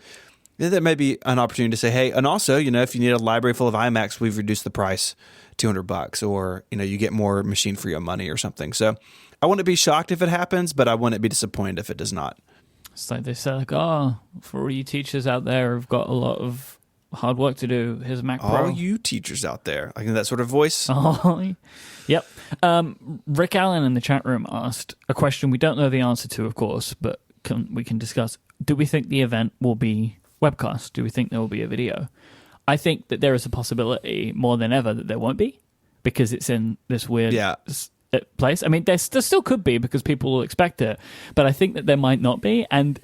[SPEAKER 1] Yeah, that may be an opportunity to say, hey, and also, if you need a library full of iMacs, we've reduced the price $200, or, you get more machine for your money or something. So I wouldn't be shocked if it happens, but I wouldn't be disappointed if it does not.
[SPEAKER 2] It's like they say, like, for all you teachers out there who've got a lot of hard work to do, here's a Mac Pro.
[SPEAKER 1] All you teachers out there. Like that sort of voice.
[SPEAKER 2] Oh, yep. Rick Allen in the chat room asked a question we don't know the answer to, of course, but we can discuss. Do we think the event will be webcast? Do we think there will be a video? I think that there is a possibility more than ever that there won't be, because it's in this weird place. I mean, there still could be, because people will expect it, but I think that there might not be. And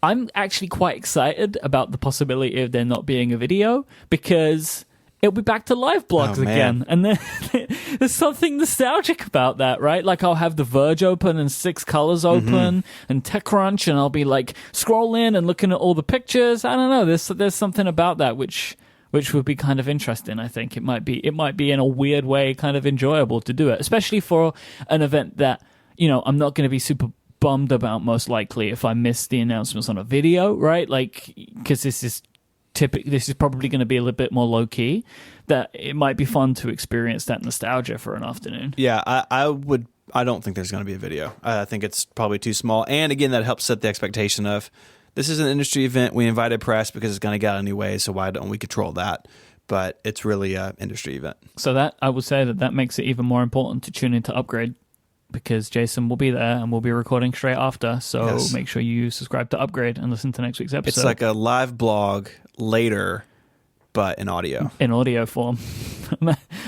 [SPEAKER 2] I'm actually quite excited about the possibility of there not being a video, because it'll be back to live blogs again. And there's something nostalgic about that, right? Like, I'll have The Verge open and Six Colors open and TechCrunch, and I'll be like scrolling and looking at all the pictures. I don't know. There's something about that which would be kind of interesting. I think it might be in a weird way kind of enjoyable to do it, especially for an event that, I'm not going to be super bummed about, most likely, if I miss the announcements on a video, right? Like, because this is probably going to be a little bit more low key, that it might be fun to experience that nostalgia for an afternoon.
[SPEAKER 1] Yeah, I don't think there's going to be a video. I think it's probably too small. And again, that helps set the expectation of, this is an industry event. We invited press because it's going to get out anyway, so why don't we control that? But it's really an industry event.
[SPEAKER 2] So that, I would say that makes it even more important to tune into Upgrade, because Jason will be there and we'll be recording straight after. So Make sure you subscribe to Upgrade and listen to next week's episode.
[SPEAKER 1] It's like a live blog later, but in audio.
[SPEAKER 2] In audio form.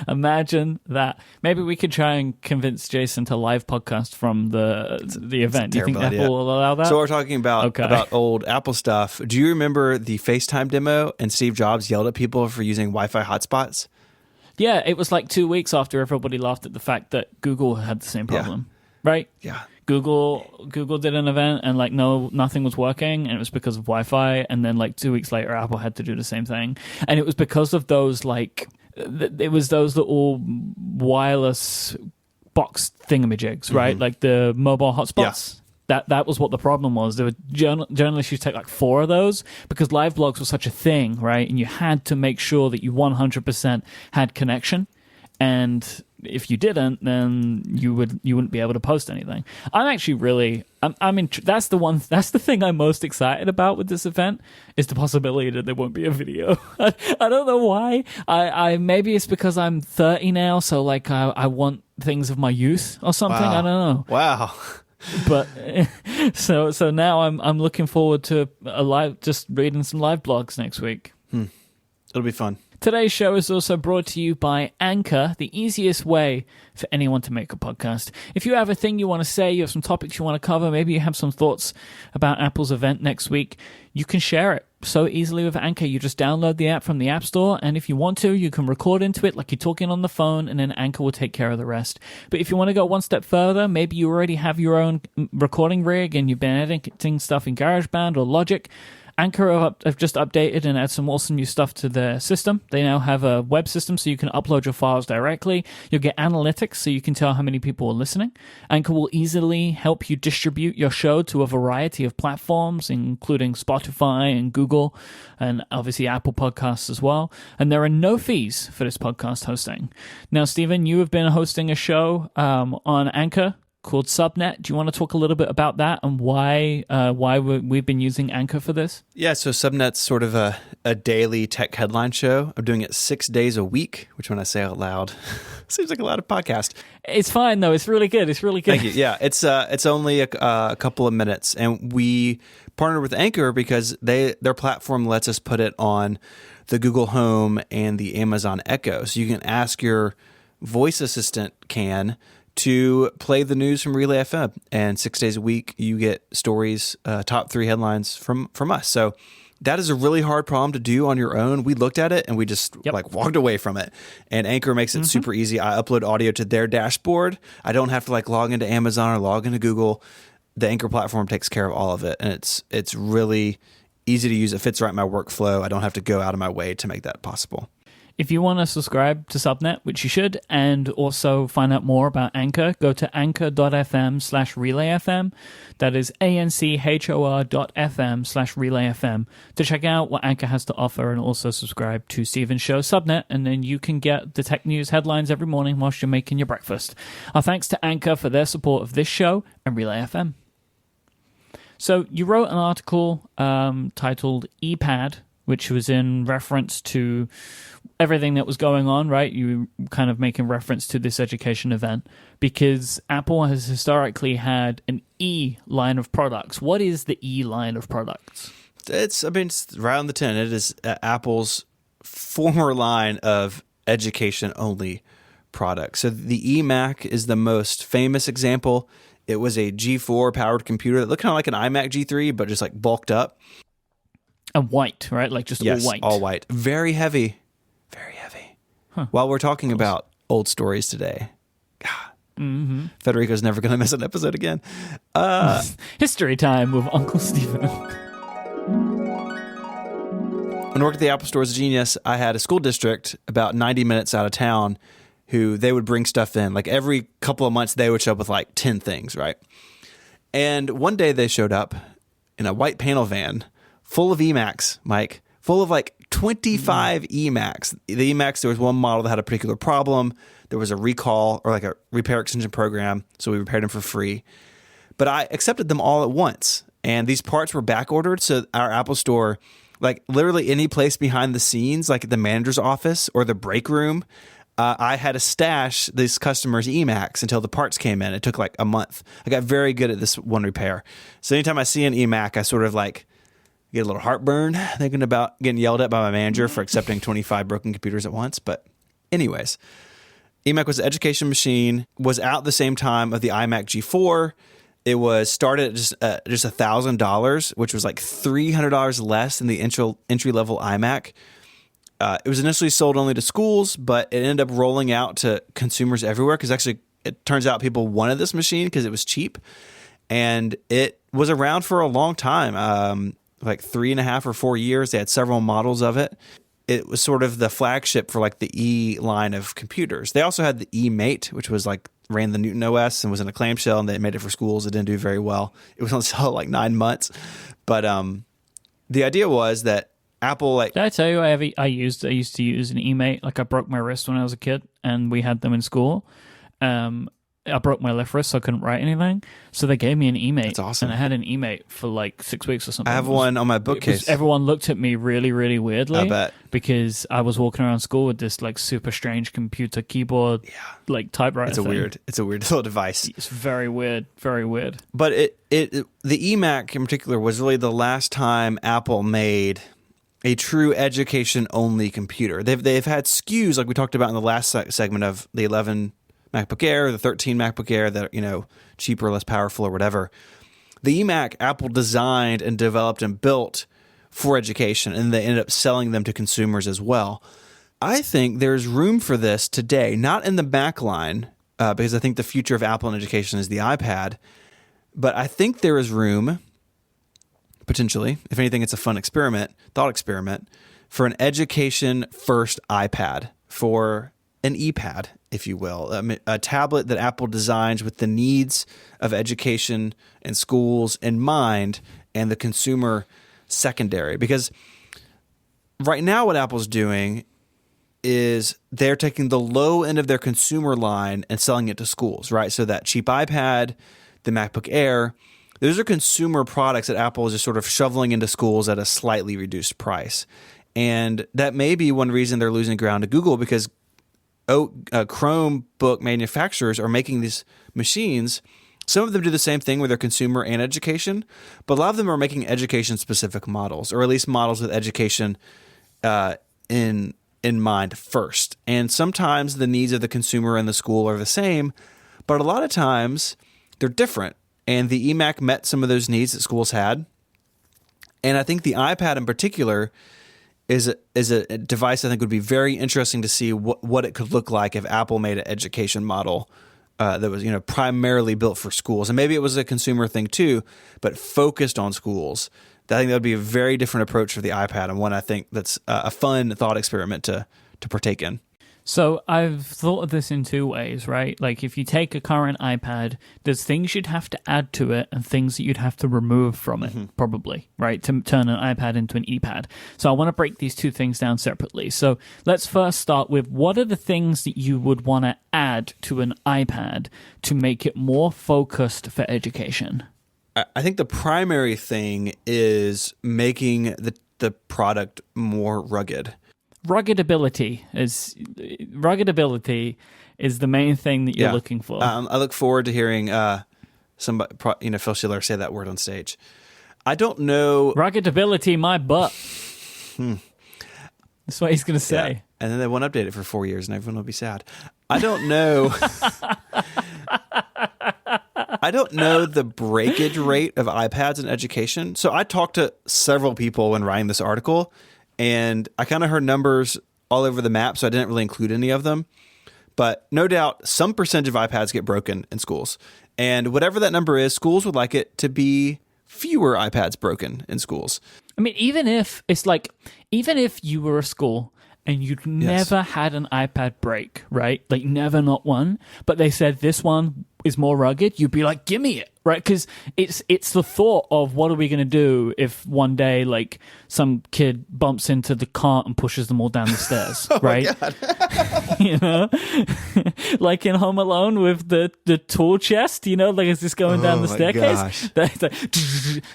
[SPEAKER 2] Imagine that. Maybe we could try and convince Jason to live podcast from the event. Do you think Apple will allow that?
[SPEAKER 1] So we're talking about old Apple stuff. Do you remember the FaceTime demo and Steve Jobs yelled at people for using Wi-Fi hotspots?
[SPEAKER 2] Yeah, it was like 2 weeks after everybody laughed at the fact that Google had the same problem, right?
[SPEAKER 1] Yeah.
[SPEAKER 2] Google did an event and nothing was working, and it was because of Wi-Fi. And then 2 weeks later, Apple had to do the same thing, and it was because of those it was those little wireless box thingamajigs, right? Like the mobile hotspots. Yeah. That was what the problem was. There were journalists used to take 4 of those, because live blogs were such a thing, right? And you had to make sure that you 100% had connection, and if you didn't, then you wouldn't be able to post anything. I'm actually really that's the thing I'm most excited about with this event, is the possibility that there won't be a video. I don't know why. I maybe it's because I'm 30 now, so I want things of my youth or something.
[SPEAKER 1] Wow.
[SPEAKER 2] I don't know.
[SPEAKER 1] Wow.
[SPEAKER 2] But so now I'm looking forward to just reading some live blogs next week.
[SPEAKER 1] It'll be fun.
[SPEAKER 2] Today's show is also brought to you by Anchor, the easiest way for anyone to make a podcast. If you have a thing you want to say, you have some topics you want to cover, maybe you have some thoughts about Apple's event next week, you can share it so easily with Anchor. You just download the app from the App Store, and if you want to, you can record into it like you're talking on the phone, and then Anchor will take care of the rest. But if you want to go one step further, maybe you already have your own recording rig and you've been editing stuff in GarageBand or Logic, Anchor have just updated and added some awesome new stuff to their system. They now have a web system so you can upload your files directly. You'll get analytics so you can tell how many people are listening. Anchor will easily help you distribute your show to a variety of platforms, including Spotify and Google, and obviously Apple Podcasts as well. And there are no fees for this podcast hosting. Now, Stephen, you have been hosting a show on Anchor called Subnet. Do you want to talk a little bit about that and why we've been using Anchor for this?
[SPEAKER 1] Yeah, so Subnet's sort of a daily tech headline show. I'm doing it 6 days a week, which when I say out loud, seems like a lot of podcast.
[SPEAKER 2] It's fine, though. It's really good. It's really good.
[SPEAKER 1] Thank you. Yeah, it's only a couple of minutes. And we partnered with Anchor because their platform lets us put it on the Google Home and the Amazon Echo. So you can ask your voice assistant, to play the news from Relay FM, and 6 days a week you get stories, top 3 headlines from us. So that is a really hard problem to do on your own. We looked at it and we just walked away from it. And Anchor makes it super easy. I upload audio to their dashboard. I don't have to log into Amazon or log into Google. The Anchor platform takes care of all of it, and it's really easy to use. It fits right in my workflow. I don't have to go out of my way to make that possible.
[SPEAKER 2] If you want to subscribe to Subnet, which you should, and also find out more about Anchor, go to anchor.fm/relayfm. That is anchor.fm/relayfm to check out what Anchor has to offer, and also subscribe to Steven's show Subnet, and then you can get the tech news headlines every morning whilst you're making your breakfast. Our thanks to Anchor for their support of this show and Relay FM. So you wrote an article titled ePad, which was in reference to everything that was going on, right? You were kind of making reference to this education event because Apple has historically had an E line of products. What is the E line of products?
[SPEAKER 1] It's right on the tin. It is Apple's former line of education-only products. So the eMac is the most famous example. It was a G4 powered computer that looked kind of like an iMac G3, but just like bulked up.
[SPEAKER 2] And white, right? Like just
[SPEAKER 1] yes,
[SPEAKER 2] all white.
[SPEAKER 1] All white. Very heavy. Very heavy. Huh. While we're talking about old stories today, God, Federico's never going to miss an episode again.
[SPEAKER 2] History time with Uncle Stephen.
[SPEAKER 1] When I worked at the Apple Store as a genius, I had a school district about 90 minutes out of town who they would bring stuff in. Like every couple of months, they would show up with like 10 things, right? And one day they showed up in a white panel van full of eMacs, Myke, full of like 25 eMacs. The eMacs, there was one model that had a particular problem. There was a recall or like a repair extension program, so we repaired them for free. But I accepted them all at once, and these parts were back ordered. So our Apple Store, like literally any place behind the scenes, like the manager's office or the break room, I had to stash these customers' eMacs until the parts came in. It took like a month. I got very good at this one repair. So anytime I see an eMac, I sort of like get a little heartburn thinking about getting yelled at by my manager for accepting 25 broken computers at once. But anyways, eMac was an education machine, was out the same time of the iMac G4. It was started at just $1,000, which was like $300 less than the entry-level iMac. It was initially sold only to schools, but it ended up rolling out to consumers everywhere because actually it turns out people wanted this machine because it was cheap. And it was around for a long time, like 3.5 or 4 years. They had several models of it. It was sort of the flagship for like the E line of computers. They also had the eMate, which was like ran the Newton OS and was in a clamshell, and they made it for schools. It didn't do very well. It was on sale like 9 months. But the idea was that Apple, like,
[SPEAKER 2] did I tell you I used to use an eMate? Like I broke my wrist when I was a kid, and we had them in school. I broke my left wrist, so I couldn't write anything. So they gave me an eMate.
[SPEAKER 1] That's awesome.
[SPEAKER 2] And I had an eMate for like 6 weeks or something.
[SPEAKER 1] I have one on my bookcase.
[SPEAKER 2] Everyone looked at me really, really weirdly.
[SPEAKER 1] I bet.
[SPEAKER 2] Because I was walking around school with this like super strange computer keyboard, like typewriter
[SPEAKER 1] It's a
[SPEAKER 2] thing.
[SPEAKER 1] weird little device.
[SPEAKER 2] It's very weird, very weird.
[SPEAKER 1] But the eMac in particular was really the last time Apple made a true education-only computer. They've had SKUs like we talked about in the last segment of the 11 MacBook Air, the 13 MacBook Air that are, cheaper, less powerful or whatever. The eMac, Apple designed and developed and built for education, and they ended up selling them to consumers as well. I think there's room for this today, not in the Mac line, because I think the future of Apple in education is the iPad, but I think there is room, potentially, if anything, it's a fun thought experiment, for an education-first iPad, for an ePad, if you will, a tablet that Apple designs with the needs of education and schools in mind and the consumer secondary. Because right now what Apple's doing is they're taking the low end of their consumer line and selling it to schools, right? So that cheap iPad, the MacBook Air, those are consumer products that Apple is just sort of shoveling into schools at a slightly reduced price. And that may be one reason they're losing ground to Google, because Chromebook manufacturers are making these machines. Some of them do the same thing with their consumer and education, but a lot of them are making education-specific models, or at least models with education in mind first. And sometimes the needs of the consumer and the school are the same, but a lot of times they're different. And the eMac met some of those needs that schools had. And I think the iPad in particular is a device I think would be very interesting to see what it could look like if Apple made an education model that was primarily built for schools. And maybe it was a consumer thing too, but focused on schools. I think that would be a very different approach for the iPad, and one I think that's a fun thought experiment to to partake in.
[SPEAKER 2] So I've thought of this in two ways, right? Like if you take a current iPad, there's things you'd have to add to it and things that you'd have to remove from it, probably, right? To turn an iPad into an ePad. So I want to break these two things down separately. So let's first start with what are the things that you would want to add to an iPad to make it more focused for education?
[SPEAKER 1] I think the primary thing is making the product more rugged.
[SPEAKER 2] Ruggedability is the main thing that you're looking for.
[SPEAKER 1] I look forward to hearing somebody, Phil Schiller say that word on stage. I don't know.
[SPEAKER 2] Ruggedability, my butt. That's what he's going to say.
[SPEAKER 1] Yeah. And then they won't update it for 4 years, and everyone will be sad. I don't know. I don't know the breakage rate of iPads in education. So I talked to several people when writing this article, and I kind of heard numbers all over the map, so I didn't really include any of them. But no doubt, some percentage of iPads get broken in schools. And whatever that number is, schools would like it to be fewer iPads broken in schools.
[SPEAKER 2] I mean, even if you were a school and you'd never had an iPad break, right? Like never, not one. But they said this one is more rugged. You'd be like, give me it, right? Because it's the thought of what are we going to do if one day like some kid bumps into the cart and pushes them all down the stairs, right? You know, like in Home Alone with the tool chest. You know, like is this going down the staircase?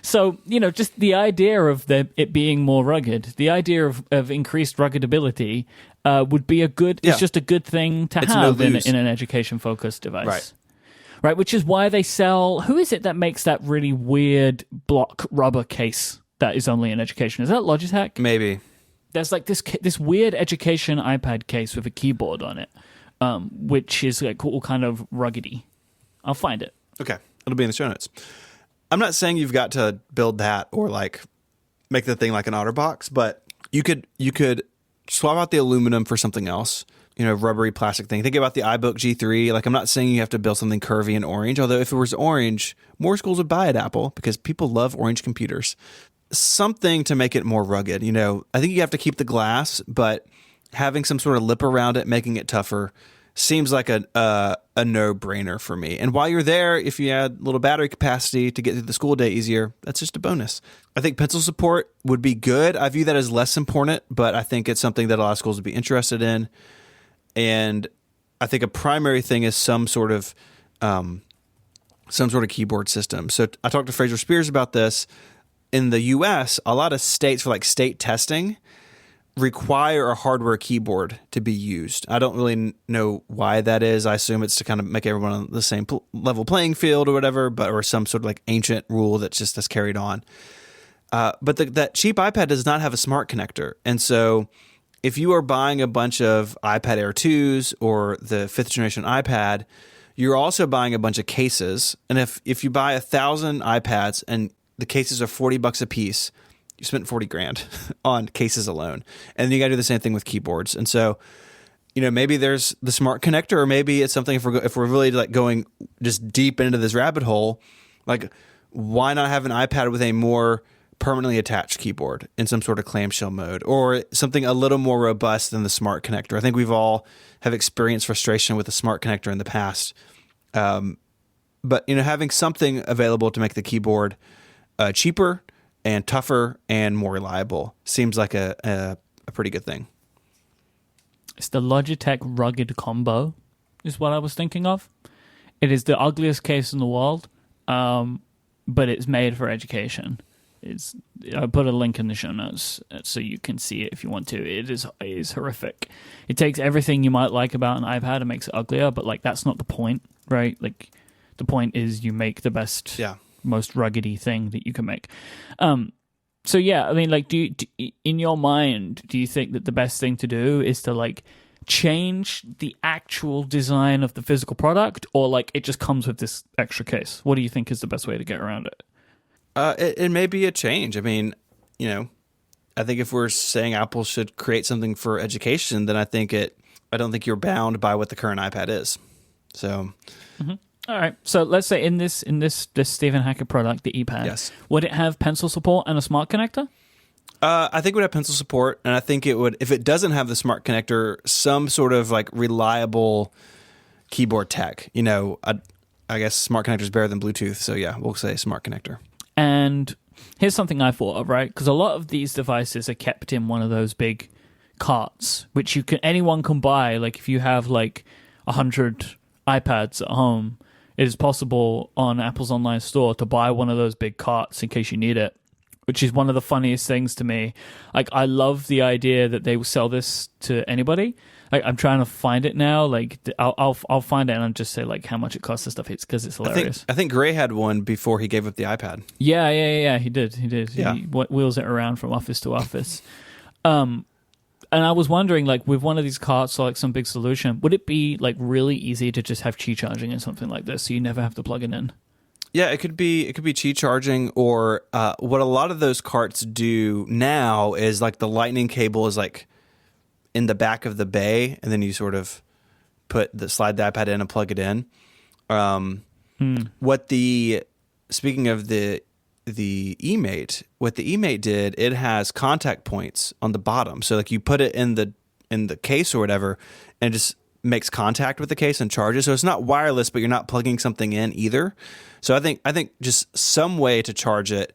[SPEAKER 2] So just the idea of it being more rugged, the idea of increased ruggedability would be it's just a good thing to have in an education focused device. Right, which is why they sell. Who is it that makes that really weird block rubber case that is only in education? Is that Logitech?
[SPEAKER 1] Maybe.
[SPEAKER 2] There's like this weird education iPad case with a keyboard on it, which is like all kind of ruggedy. I'll find it.
[SPEAKER 1] Okay, it'll be in the show notes. I'm not saying you've got to build that or like make the thing like an OtterBox, but you could swap out the aluminum for something else. Rubbery plastic thing. Think about the iBook G3. Like, I'm not saying you have to build something curvy and orange, although if it was orange, more schools would buy it, Apple, because people love orange computers. Something to make it more rugged. I think you have to keep the glass, but having some sort of lip around it, making it tougher, seems like a no-brainer for me. And while you're there, if you add a little battery capacity to get through the school day easier, that's just a bonus. I think pencil support would be good. I view that as less important, but I think it's something that a lot of schools would be interested in. And I think a primary thing is some sort of keyboard system. So I talked to Fraser Spears about this. In the U.S., a lot of states, for like state testing, require a hardware keyboard to be used. I don't really know why that is. I assume it's to kind of make everyone on the same level playing field or whatever, or some sort of like ancient rule that's carried on. But that cheap iPad does not have a smart connector, and so if you are buying a bunch of iPad Air 2s or the 5th generation iPad, you're also buying a bunch of cases. And if you buy 1,000 iPads and the cases are $40 a piece, you spent $40,000 on cases alone. And then you got to do the same thing with keyboards. And so, maybe there's the smart connector, or maybe it's something if we're really like going just deep into this rabbit hole, like why not have an iPad with a more permanently attached keyboard in some sort of clamshell mode, or something a little more robust than the smart connector. I think we've all have experienced frustration with the smart connector in the past. But having something available to make the keyboard cheaper and tougher and more reliable seems like a pretty good thing.
[SPEAKER 2] It's the Logitech rugged combo is what I was thinking of. It is the ugliest case in the world, but it's made for education. I put a link in the show notes so you can see it if you want to. It is horrific. It takes everything you might like about an iPad and makes it uglier, but like that's not the point, right? Like the point is you make the best, most ruggedy thing that you can make. So yeah, I mean, like, do in your mind, do you think that the best thing to do is to like change the actual design of the physical product, or like it just comes with this extra case? What do you think is the best way to get around it?
[SPEAKER 1] It may be a change. I mean, I think if we're saying Apple should create something for education, then I don't think you're bound by what the current iPad is. So,
[SPEAKER 2] All right. So let's say in this Stephen Hackett product, the ePad, would it have pencil support and a smart connector?
[SPEAKER 1] I think it would have pencil support, and I think it would, if it doesn't have the smart connector, some sort of like reliable keyboard tech. You know, I guess smart connector is better than Bluetooth, so yeah, we'll say smart connector.
[SPEAKER 2] And here's something I thought of, right? Because a lot of these devices are kept in one of those big carts, which anyone can buy. Like if you have like 100 iPads at home, it is possible on Apple's online store to buy one of those big carts in case you need it, which is one of the funniest things to me. Like, I love the idea that they will sell this to anybody. Like, I'm trying to find it now. Like, I'll find it and I'll just say like how much it costs and stuff. It's because it's hilarious.
[SPEAKER 1] I think Gray had one before he gave up the iPad.
[SPEAKER 2] Yeah. He did.
[SPEAKER 1] Yeah.
[SPEAKER 2] He wheels it around from office to office. And I was wondering, like, with one of these carts or like some big solution, would it be like really easy to just have Qi charging and something like this, so you never have to plug it in?
[SPEAKER 1] Yeah, it could be Qi charging, or what a lot of those carts do now is like the lightning cable is like in the back of the bay, and then you sort of slide the iPad in and plug it in. Speaking of the eMate, what the eMate did, it has contact points on the bottom. So like you put it in the case or whatever, and it just makes contact with the case and charges. So it's not wireless, but you're not plugging something in either. So I think just some way to charge it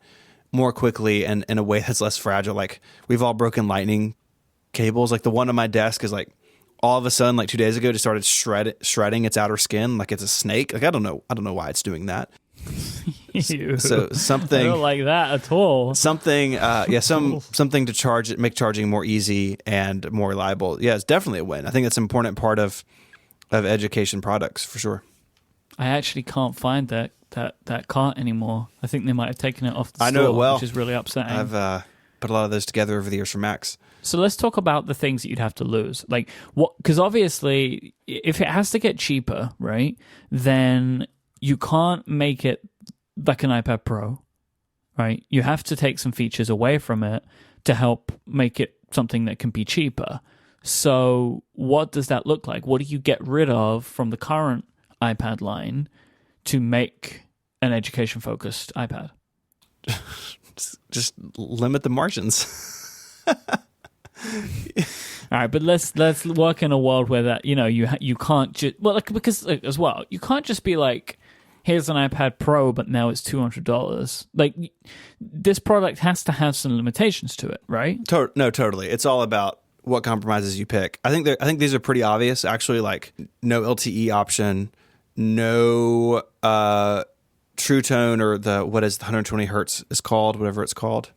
[SPEAKER 1] more quickly and in a way that's less fragile. Like, we've all broken lightning cables. Like the one on my desk is like all of a sudden, like 2 days ago, just started shredding its outer skin like it's a snake. Like I don't know why it's doing that. So something, I
[SPEAKER 2] don't like that at all.
[SPEAKER 1] Something to charge it, make charging more easy and more reliable. Yeah, it's definitely a win. I think that's an important part of education products for sure.
[SPEAKER 2] I actually can't find that cart anymore. I think they might have taken it off the store.
[SPEAKER 1] I know it well,
[SPEAKER 2] which is really upsetting.
[SPEAKER 1] I've put a lot of those together over the years for Macs.
[SPEAKER 2] So let's talk about the things that you'd have to lose. Like, what? Because obviously, if it has to get cheaper, right, then you can't make it like an iPad Pro, right? You have to take some features away from it to help make it something that can be cheaper. So what does that look like? What do you get rid of from the current iPad line to make an education-focused iPad?
[SPEAKER 1] Just limit the margins.
[SPEAKER 2] All right, but let's work in a world where that, you can't just, well, like, because as well, you can't just be like, here's an iPad Pro, but now it's $200. Like, this product has to have some limitations to it, right?
[SPEAKER 1] No, totally. It's all about what compromises you pick. I think these are pretty obvious, actually. Like, no LTE option, no True Tone, or the 120 hertz is called, whatever it's called.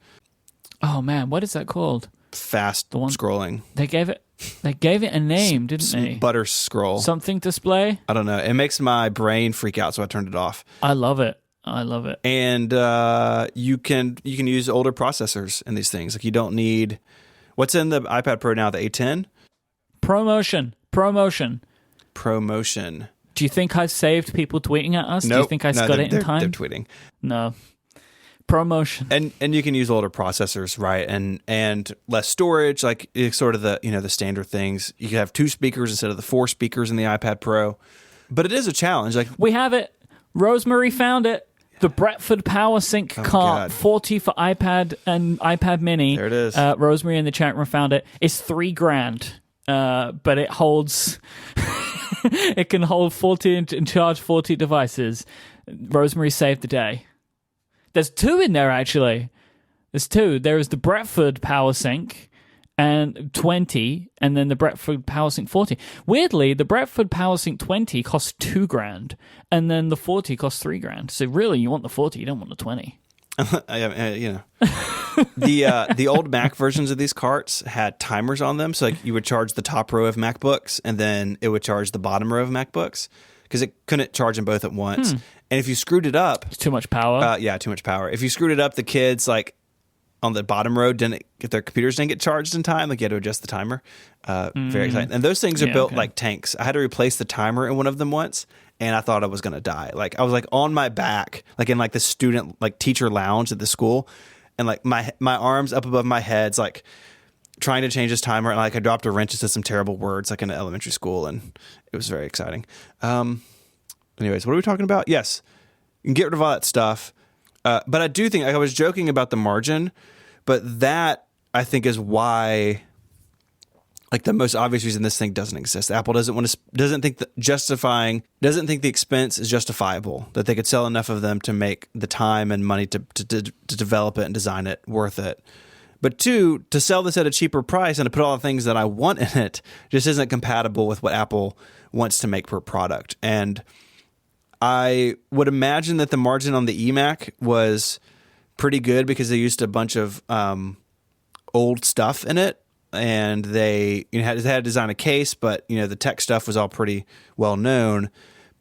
[SPEAKER 2] Oh man, what is that called?
[SPEAKER 1] Fast scrolling. They
[SPEAKER 2] gave it a name, didn't they?
[SPEAKER 1] Butter scroll.
[SPEAKER 2] Something display?
[SPEAKER 1] I don't know. It makes my brain freak out, so I turned it off.
[SPEAKER 2] I love it.
[SPEAKER 1] And you can use older processors in these things. Like, you don't need, what's in the iPad Pro now, the A10?
[SPEAKER 2] ProMotion. Do you think I've saved people tweeting at us?
[SPEAKER 1] Nope.
[SPEAKER 2] Do you think I got it in time?
[SPEAKER 1] They're tweeting.
[SPEAKER 2] No. ProMotion.
[SPEAKER 1] And you can use older processors, right? And less storage, like it's sort of the standard things. You can have 2 speakers instead of the 4 speakers in the iPad Pro. But it is a challenge. Like,
[SPEAKER 2] we have it. Rosemary found it. The Bradford PowerSync cart,
[SPEAKER 1] God.
[SPEAKER 2] 40 for iPad and iPad Mini.
[SPEAKER 1] There it is.
[SPEAKER 2] Rosemary in the chat room found it. It's $3,000, but it holds. It can hold 40 and charge 40 devices. Rosemary saved the day. There's 2 in there, actually. There's 2. There is the Bradford PowerSync and 20, and then the Bradford PowerSync 40. Weirdly, the Bradford PowerSync 20 costs $2,000, and then the 40 costs $3,000. So really, you want the 40, you don't want the 20.
[SPEAKER 1] The old Mac versions of these carts had timers on them, so like you would charge the top row of MacBooks, and then it would charge the bottom row of MacBooks, because it couldn't charge them both at once. And if you screwed it up,
[SPEAKER 2] it's too much power.
[SPEAKER 1] Too much power. If you screwed it up, the kids like on the bottom row if their computers didn't get charged in time, like you had to adjust the timer. Very exciting. And those things are built like tanks. I had to replace the timer in one of them once, and I thought I was gonna die. Like, I was like on my back, like in like the student like teacher lounge at the school, and like my arms up above my head's like trying to change this timer, and like I dropped a wrench and said some terrible words like in elementary school, and it was very exciting. Anyways, what are we talking about? Yes, you can get rid of all that stuff. But I do think, like, I was joking about the margin, but that I think is why, like, the most obvious reason this thing doesn't exist. Apple doesn't think the expense is justifiable, that they could sell enough of them to make the time and money to develop it and design it worth it. But two, to sell this at a cheaper price and to put all the things that I want in it just isn't compatible with what Apple wants to make per product. And I would imagine that the margin on the eMac was pretty good because they used a bunch of old stuff in it. And they had to design a case, but the tech stuff was all pretty well known.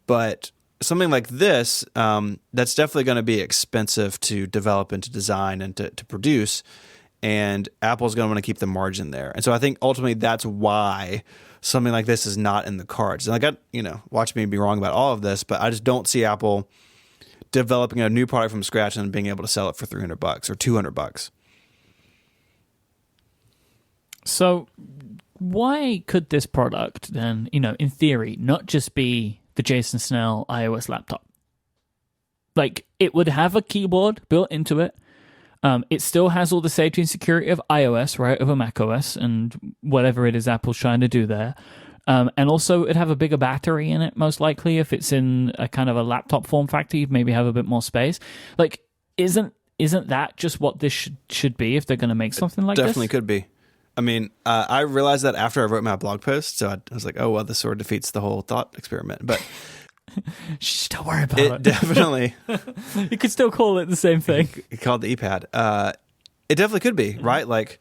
[SPEAKER 1] But something like this, that's definitely going to be expensive to develop and to design and to produce. And Apple's going to want to keep the margin there. And so I think ultimately that's why something like this is not in the cards. And watch me be wrong about all of this, but I just don't see Apple developing a new product from scratch and being able to sell it for $300 or $200.
[SPEAKER 2] So why could this product then, in theory, not just be the Jason Snell iOS laptop? Like, it would have a keyboard built into it. It still has all the safety and security of iOS, right, over macOS and whatever it is Apple's trying to do there. And also it'd have a bigger battery in it, most likely, if it's in a kind of a laptop form factor. You'd maybe have a bit more space. Like, isn't that just what this should be if they're going to make something like this?
[SPEAKER 1] Definitely could be. I mean, I realized that after I wrote my blog post, so I was like, oh, well, this sort of defeats the whole thought experiment. But
[SPEAKER 2] just don't worry about it.
[SPEAKER 1] Definitely.
[SPEAKER 2] You could still call it the same thing.
[SPEAKER 1] Called the ePad. It definitely could be, right? Like,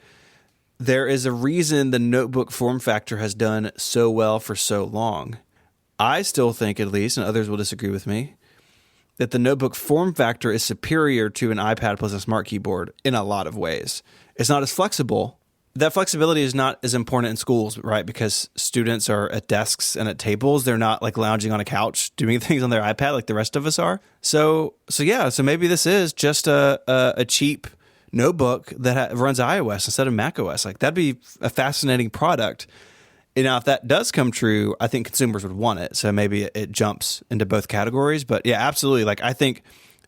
[SPEAKER 1] there is a reason the notebook form factor has done so well for so long. I still think, at least, and others will disagree with me, that the notebook form factor is superior to an iPad plus a smart keyboard in a lot of ways. It's not as flexible. That flexibility is not as important in schools, right? Because students are at desks and at tables. They're not like lounging on a couch doing things on their iPad like the rest of us are. So maybe this is just a cheap notebook that runs iOS instead of macOS. Like, that'd be a fascinating product. And now, if that does come true, I think consumers would want it. So maybe it jumps into both categories. But yeah, absolutely. Like, I think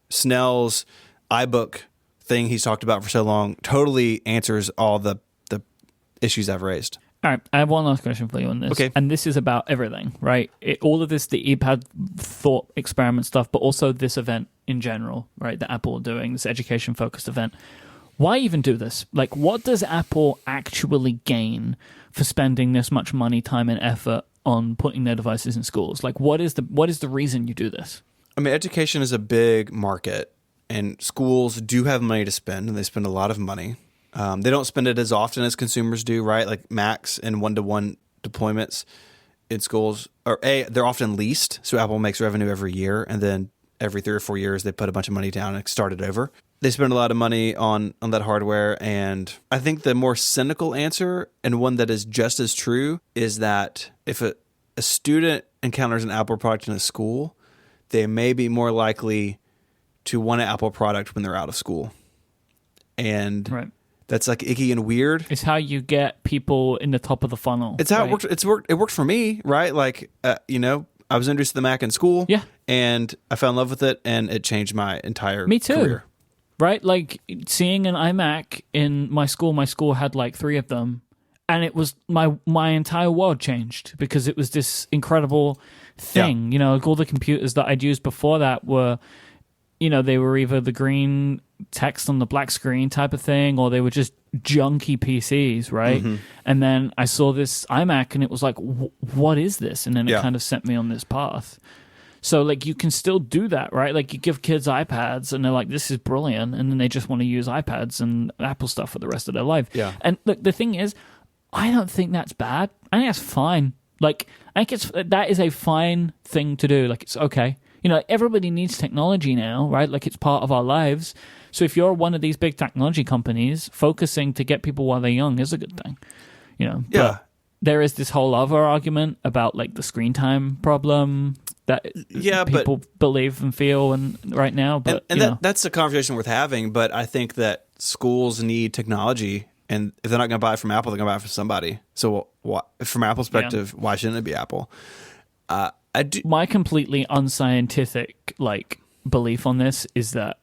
[SPEAKER 1] Snell's iBook thing he's talked about for so long totally answers all the issues I've raised.
[SPEAKER 2] All right, I have one last question for you on this.
[SPEAKER 1] Okay.
[SPEAKER 2] And this is about everything, right? All of this, the ePad thought experiment stuff, but also this event in general, right, that Apple are doing, this education-focused event. Why even do this? Like, what does Apple actually gain for spending this much money, time, and effort on putting their devices in schools? Like, what is the reason you do this?
[SPEAKER 1] I mean, education is a big market, and schools do have money to spend, and they spend a lot of money. They don't spend it as often as consumers do, right? Like, Macs and one-to-one deployments in schools they're often leased. So Apple makes revenue every year, and then every 3 or 4 years they put a bunch of money down and start it over. They spend a lot of money on that hardware, and I think the more cynical answer, and one that is just as true, is that if a student encounters an Apple product in a school, they may be more likely to want an Apple product when they're out of school. And
[SPEAKER 2] right.
[SPEAKER 1] That's like icky and weird.
[SPEAKER 2] It's how you get people in the top of the funnel.
[SPEAKER 1] It's how it worked. It worked for me, right? Like, I was introduced to the Mac in school.
[SPEAKER 2] Yeah.
[SPEAKER 1] And I fell in love with it, and it changed my entire
[SPEAKER 2] Me too.
[SPEAKER 1] career.
[SPEAKER 2] Right? Like, seeing an iMac in my school had like 3 of them, and it was my entire world changed because it was this incredible thing. Yeah. Like, all the computers that I'd used before that were, they were either the green text on the black screen type of thing, or they were just junky PCs, right? Mm-hmm. And then I saw this iMac, and it was like, what is this? And then it kind of sent me on this path. So, like, you can still do that, right? Like, you give kids iPads, and they're like, this is brilliant, and then they just want to use iPads and Apple stuff for the rest of their life.
[SPEAKER 1] Yeah.
[SPEAKER 2] And look, the thing is, I don't think that's bad. I think that's fine. Like, I think that is a fine thing to do. Like, it's okay. Everybody needs technology now, right? Like, it's part of our lives. So if you're one of these big technology companies, focusing to get people while they're young is a good thing.
[SPEAKER 1] Yeah.
[SPEAKER 2] But there is this whole other argument about, like, the screen time problem that people believe and feel right now. But
[SPEAKER 1] that's a conversation worth having. But I think that schools need technology, and if they're not going to buy it from Apple, they're going to buy it from somebody. So from Apple's perspective, why shouldn't it be Apple?
[SPEAKER 2] My completely unscientific belief on this is that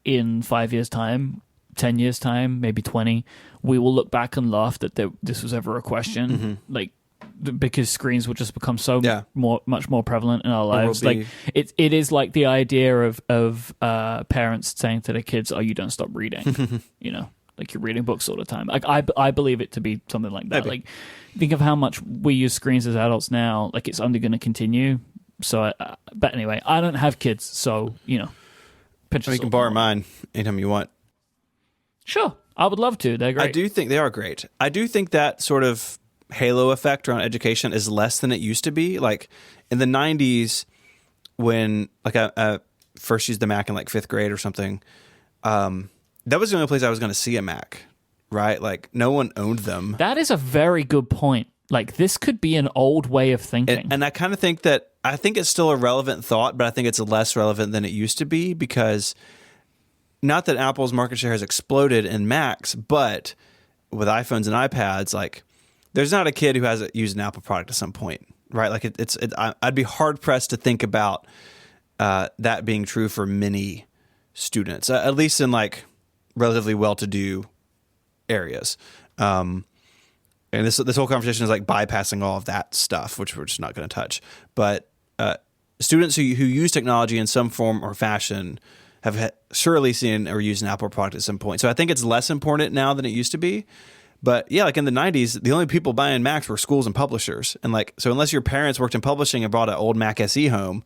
[SPEAKER 2] in 5 years' time, 10 years time, maybe 20, we will look back and laugh that this was ever a question. Like, because screens will just become so much more prevalent in our lives. Like it is like the idea of parents saying to their kids, "Oh, you don't stop reading," you know, like you're reading books all the time. Like I believe it to be something like that. Maybe. Like think of how much we use screens as adults now. Like it's only going to continue. So, but anyway, I don't have kids, so you know,
[SPEAKER 1] you can borrow mine anytime you want.
[SPEAKER 2] Sure, I would love to. They're great.
[SPEAKER 1] I do think they are great. I do think that sort of halo effect around education is less than it used to be. Like in the 90s when like I first used the Mac in like 5th grade or something, that was the only place I was going to see a Mac, right? Like no one owned them.
[SPEAKER 2] That is a very good point. Like this could be an old way of thinking.
[SPEAKER 1] And I kind of think that, I think it's still a relevant thought, but I think it's less relevant than it used to be, because not that Apple's market share has exploded in Macs, but with iPhones and iPads, like there's not a kid who hasn't used an Apple product at some point, right? Like I'd be hard pressed to think about that being true for many students, at least in like relatively well-to-do areas. And this whole conversation is like bypassing all of that stuff, which we're just not going to touch. But students who use technology in some form or fashion have surely seen or used an Apple product at some point. So I think it's less important now than it used to be. But yeah, like in the 90s, the only people buying Macs were schools and publishers. And like, so unless your parents worked in publishing and brought an old Mac SE home,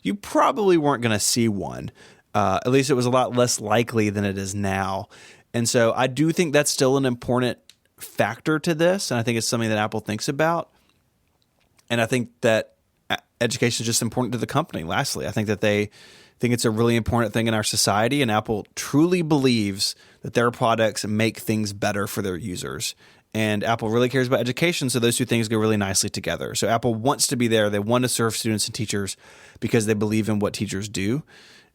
[SPEAKER 1] you probably weren't going to see one. At least it was a lot less likely than it is now. And so I do think that's still an important factor to this. And I think it's something that Apple thinks about. And I think that education is just important to the company. Lastly, I think that they think it's a really important thing in our society, and Apple truly believes that their products make things better for their users. And Apple really cares about education, so those two things go really nicely together. So Apple wants to be there. They want to serve students and teachers because they believe in what teachers do,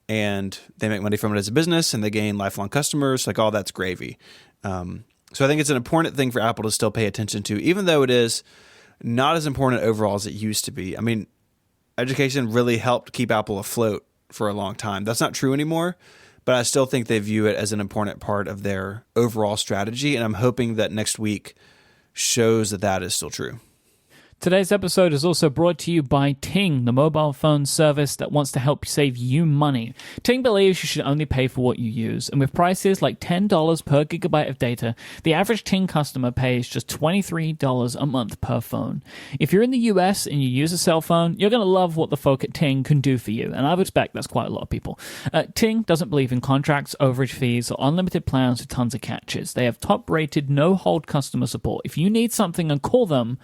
[SPEAKER 1] and they make money from it as a business, and they gain lifelong customers. Like all that's gravy. So I think it's an important thing for Apple to still pay attention to, even though it is not as important overall as it used to be. I mean, education really helped keep Apple afloat for a long time. That's not true anymore, but I still think they view it as an important part of their overall strategy, and I'm hoping that next week shows that that is still true.
[SPEAKER 2] Today's episode is also brought to you by Ting, the mobile phone service that wants to help save you money. Ting believes you should only pay for what you use, and with prices like $10 per gigabyte of data, the average Ting customer pays just $23 a month per phone. If you're in the US and you use a cell phone, you're going to love what the folk at Ting can do for you, and I would expect that's quite a lot of people. Ting doesn't believe in contracts, overage fees, or unlimited plans with tons of catches. They have top-rated, no-hold customer support. If you need something and call them,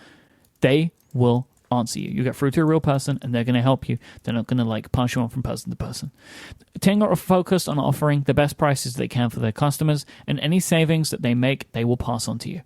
[SPEAKER 2] they will answer you. You get through to a real person and they're going to help you. They're not going to like pass you on from person to person. Ting are focused on offering the best prices they can for their customers, and any savings that they make, they will pass on to you.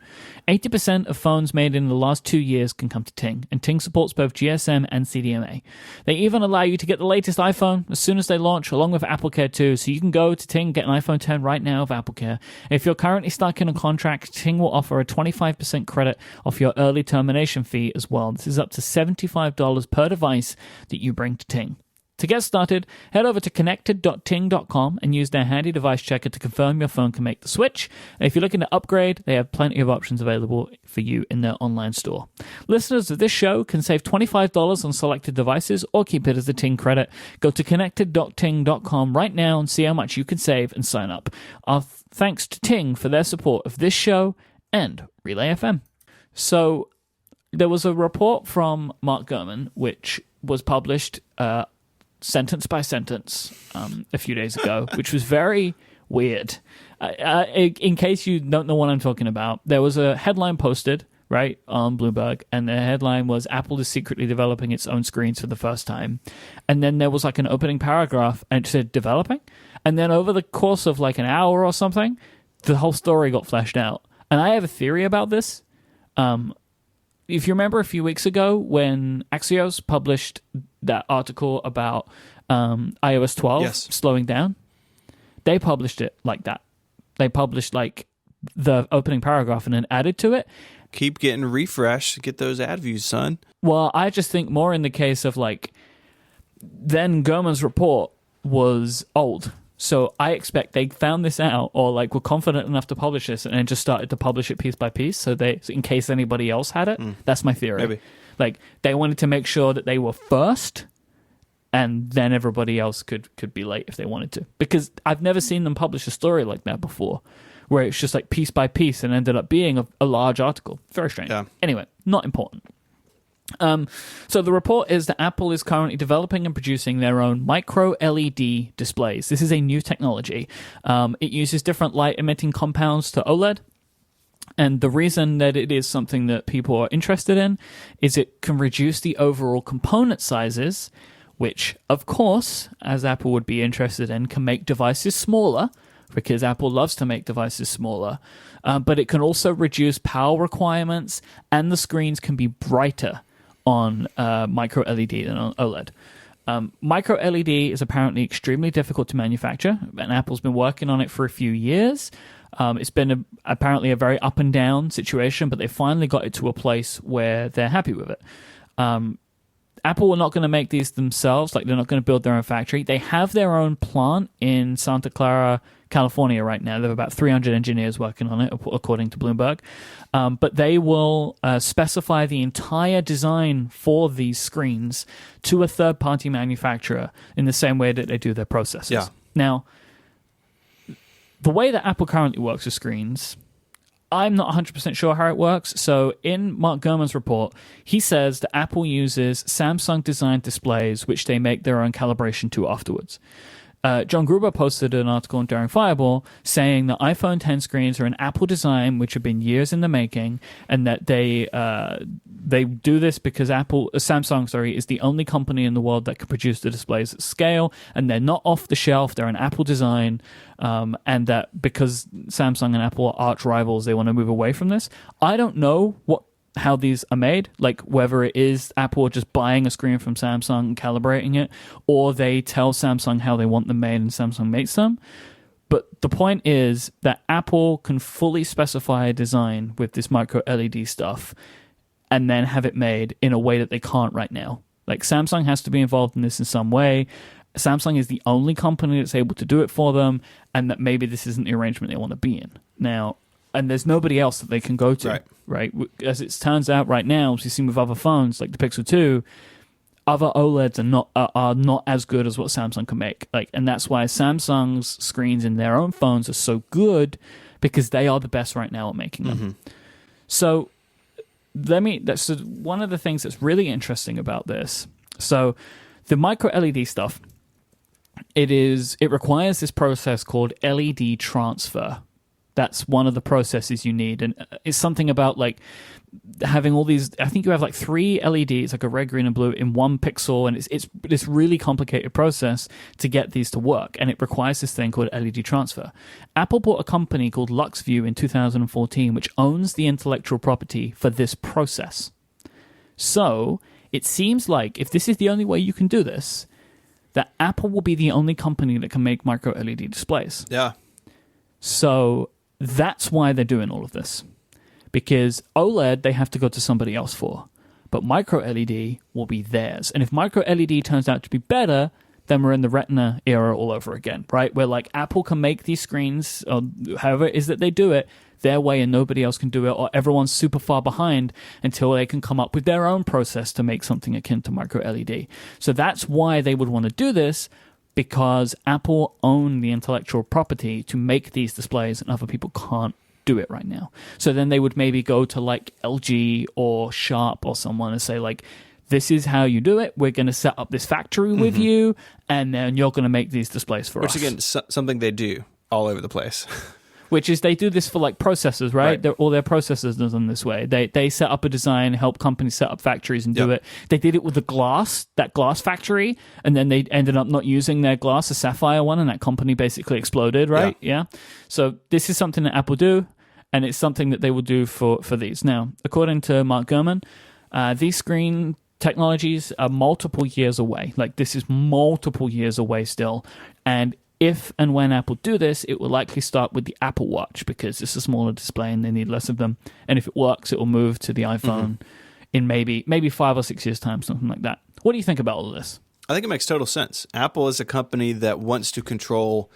[SPEAKER 2] 80% of phones made in the last 2 years can come to Ting, and Ting supports both GSM and CDMA. They even allow you to get the latest iPhone as soon as they launch, along with AppleCare too, so you can go to Ting, get an iPhone 10 right now with AppleCare. If you're currently stuck in a contract, Ting will offer a 25% credit off your early termination fee as well. This is up to $75 per device that you bring to Ting. To get started, head over to connected.ting.com and use their handy device checker to confirm your phone can make the switch. And if you're looking to upgrade, they have plenty of options available for you in their online store. Listeners of this show can save $25 on selected devices or keep it as a Ting credit. Go to connected.ting.com right now and see how much you can save and sign up. Our thanks to Ting for their support of this show and Relay FM. So there was a report from Mark Gurman, which was published sentence by sentence a few days ago, which was very weird. In case you don't know what I'm talking about, there was a headline posted, right, on Bloomberg, and the headline was, Apple is secretly developing its own screens for the first time. And then there was like an opening paragraph, and it said developing. And then over the course of like an hour or something, the whole story got fleshed out. And I have a theory about this. If you remember a few weeks ago when Axios published that article about iOS 12 slowing down, they published it like that. They published like the opening paragraph and then added to it.
[SPEAKER 1] Keep getting refresh, get those ad views, son.
[SPEAKER 2] Well, I just think more in the case of like, then Gurman's report was old. So I expect they found this out, or like were confident enough to publish this, and then just started to publish it piece by piece. So in case anybody else had it, that's my theory.
[SPEAKER 1] Maybe.
[SPEAKER 2] Like they wanted to make sure that they were first, and then everybody else could be late if they wanted to. Because I've never seen them publish a story like that before, where it's just like piece by piece and ended up being a large article. Very strange. Yeah. Anyway, not important. So the report is that Apple is currently developing and producing their own micro LED displays. This is a new technology. It uses different light emitting compounds to OLED. And the reason that it is something that people are interested in is it can reduce the overall component sizes, which, of course, as Apple would be interested in, can make devices smaller, because Apple loves to make devices smaller. But it can also reduce power requirements, and the screens can be brighter on micro LED than on OLED. Micro LED is apparently extremely difficult to manufacture, and Apple's been working on it for a few years. It's been apparently a very up and down situation, but they finally got it to a place where they're happy with it. Apple are not going to make these themselves, like they're not going to build their own factory. They have their own plant in Santa Clara, California right now. They have about 300 engineers working on it, according to Bloomberg. But they will specify the entire design for these screens to a third-party manufacturer in the same way that they do their processors.
[SPEAKER 1] Yeah.
[SPEAKER 2] Now, the way that Apple currently works with screens, I'm not 100% sure how it works. So in Mark Gurman's report, he says that Apple uses Samsung-designed displays, which they make their own calibration to afterwards. John Gruber posted an article in Daring Fireball saying that iPhone X screens are an Apple design which have been years in the making, and that they do this because Samsung is the only company in the world that can produce the displays at scale, and they're not off the shelf, they're an Apple design, and that because Samsung and Apple are arch rivals, they want to move away from this. I don't know how these are made, like whether it is Apple just buying a screen from Samsung and calibrating it, or they tell Samsung how they want them made and Samsung makes them. But the point is that Apple can fully specify a design with this micro LED stuff and then have it made in a way that they can't right now. Like Samsung has to be involved in this in some way. Samsung is the only company that's able to do it for them, and that maybe this isn't the arrangement they want to be in. Now, and there's nobody else that they can go to, right? As it turns out right now, as you've seen with other phones like the Pixel 2, other OLEDs are not as good as what Samsung can make. And that's why Samsung's screens in their own phones are so good, because they are the best right now at making them. Mm-hmm. So that's one of the things that's really interesting about this. So the micro LED stuff, it requires this process called LED transfer. That's one of the processes you need. And it's something about like having all these, I think you have like 3 LEDs, like a red, green, and blue in one pixel. And it's this really complicated process to get these to work. And it requires this thing called LED transfer. Apple bought a company called LuxView in 2014, which owns the intellectual property for this process. So it seems like if this is the only way you can do this, that Apple will be the only company that can make micro LED displays.
[SPEAKER 1] Yeah.
[SPEAKER 2] So that's why they're doing all of this. Because OLED, they have to go to somebody else for. But micro LED will be theirs. And if micro LED turns out to be better, then we're in the Retina era all over again, right? Where like Apple can make these screens, or however it is that they do it, their way and nobody else can do it, or everyone's super far behind until they can come up with their own process to make something akin to micro LED. So that's why they would want to do this, because Apple own the intellectual property to make these displays and other people can't do it right now. So then they would maybe go to like LG or Sharp or someone and say like, this is how you do it. We're going to set up this factory with you, and then you're going to make these displays for us.
[SPEAKER 1] Which again, something they do all over the place.
[SPEAKER 2] Which is they do this for like processors, right? All their processors are done this way. They set up a design, help companies set up factories and do it. They did it with that glass factory, and then they ended up not using their glass, a sapphire one, and that company basically exploded, right? Yeah. So this is something that Apple do, and it's something that they will do for these. Now, according to Mark Gurman, these screen technologies are multiple years away. Like this is multiple years away still, and if and when Apple do this, it will likely start with the Apple Watch, because it's a smaller display and they need less of them. And if it works, it will move to the iPhone in maybe 5 or 6 years' time, something like that. What do you think about all of this?
[SPEAKER 1] I think it makes total sense. Apple is a company that wants to control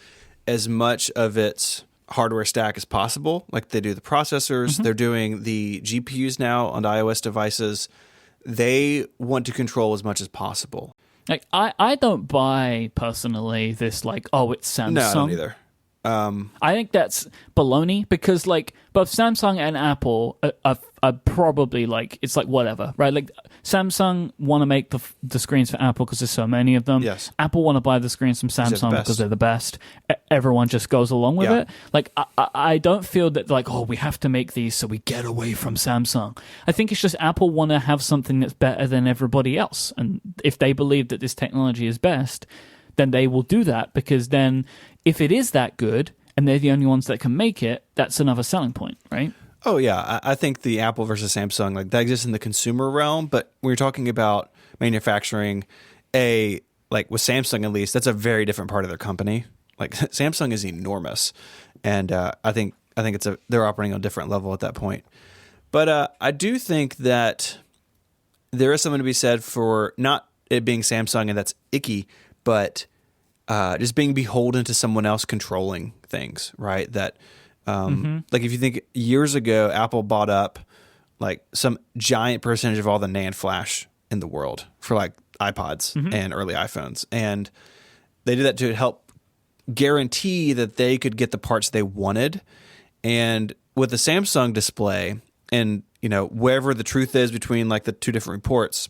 [SPEAKER 1] as much of its hardware stack as possible. Like they do the processors, they're doing the GPUs now on iOS devices. They want to control as much as possible.
[SPEAKER 2] Like I don't buy personally this like, oh, it's Samsung.
[SPEAKER 1] No, I don't either.
[SPEAKER 2] I think that's baloney because like both Samsung and Apple are probably like, it's like whatever, right? Like Samsung want to make the screens for Apple because there's so many of them.
[SPEAKER 1] Yes.
[SPEAKER 2] Apple want to buy the screens from Samsung because they're the best. Everyone just goes along with it. Like I don't feel that like, oh, we have to make these so we get away from Samsung. I think it's just Apple want to have something that's better than everybody else. And if they believe that this technology is best, then they will do that, because then if it is that good and they're the only ones that can make it, that's another selling point, right?
[SPEAKER 1] Oh, yeah. I think the Apple versus Samsung, like that exists in the consumer realm, but when you're talking about manufacturing, like with Samsung at least, that's a very different part of their company. Like Samsung is enormous, and I think they're operating on a different level at that point. But I do think that there is something to be said for not it being Samsung, and that's icky, but just being beholden to someone else controlling things, right? That, like if you think years ago, Apple bought up like some giant percentage of all the NAND flash in the world for like iPods and early iPhones. And they did that to help guarantee that they could get the parts they wanted. And with the Samsung display and, you know, wherever the truth is between like the two different reports,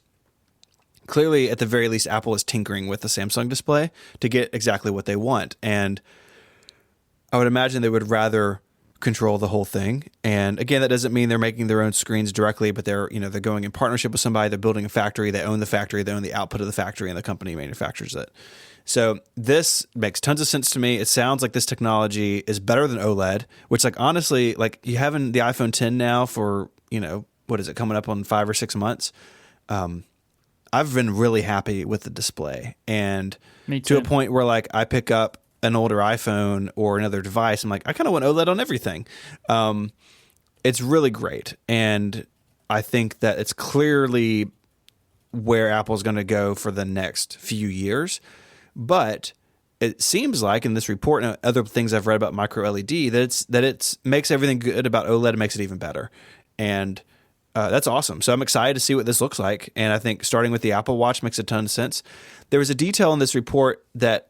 [SPEAKER 1] clearly, at the very least, Apple is tinkering with the Samsung display to get exactly what they want. And I would imagine they would rather control the whole thing. And again, that doesn't mean they're making their own screens directly, but they're going in partnership with somebody. They're building a factory. They own the factory. They own the output of the factory, and the company manufactures it. So this makes tons of sense to me. It sounds like this technology is better than OLED, which, like, honestly, like you having the iPhone 10 now for, what is it, coming up on 5 or 6 months? I've been really happy with the display, and to a point where like I pick up an older iPhone or another device, I'm like, I kind of want OLED on everything. It's really great, and I think that it's clearly where Apple's going to go for the next few years. But it seems like in this report and other things I've read about micro LED that it makes everything good about OLED and makes it even better, and that's awesome. So I'm excited to see what this looks like. And I think starting with the Apple Watch makes a ton of sense. There was a detail in this report that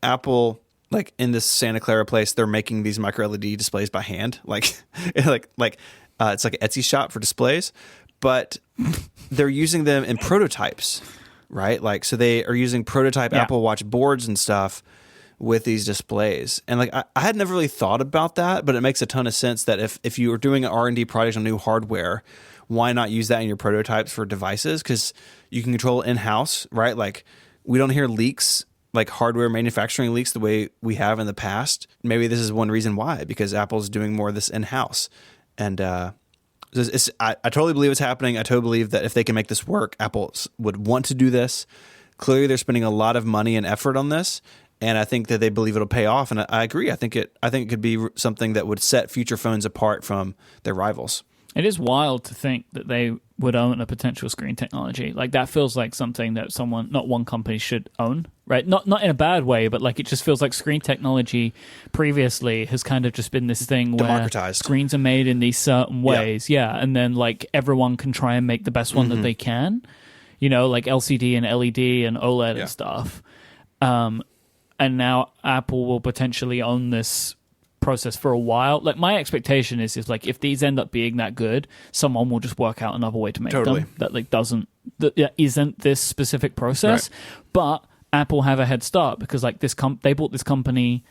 [SPEAKER 1] Apple, like in this Santa Clara place, they're making these micro LED displays by hand. Like it's like an Etsy shop for displays, but they're using them in prototypes, right? Like, so they are using prototype Apple Watch boards and stuff with these displays. And like, I had never really thought about that, but it makes a ton of sense that if you were doing an R&D project on new hardware, why not use that in your prototypes for devices? Because you can control it in-house, right? Like, we don't hear leaks, like hardware manufacturing leaks, the way we have in the past. Maybe this is one reason why, because Apple's doing more of this in-house. And I totally believe it's happening. I totally believe that if they can make this work, Apple would want to do this. Clearly, they're spending a lot of money and effort on this, and I think that they believe it'll pay off. And I agree. I think it could be something that would set future phones apart from their rivals.
[SPEAKER 2] It is wild to think that they would own a potential screen technology. Like, that feels like something that not one company should own, right? Not in a bad way, but like it just feels like screen technology previously has kind of just been this thing where screens are made in these certain ways. Yeah. And then like everyone can try and make the best one that they can, like LCD and LED and OLED and stuff. And now Apple will potentially own this process for a while. Like, my expectation is like if these end up being that good, someone will just work out another way to make them that like isn't this specific process. Right. But Apple have a head start because like they bought this company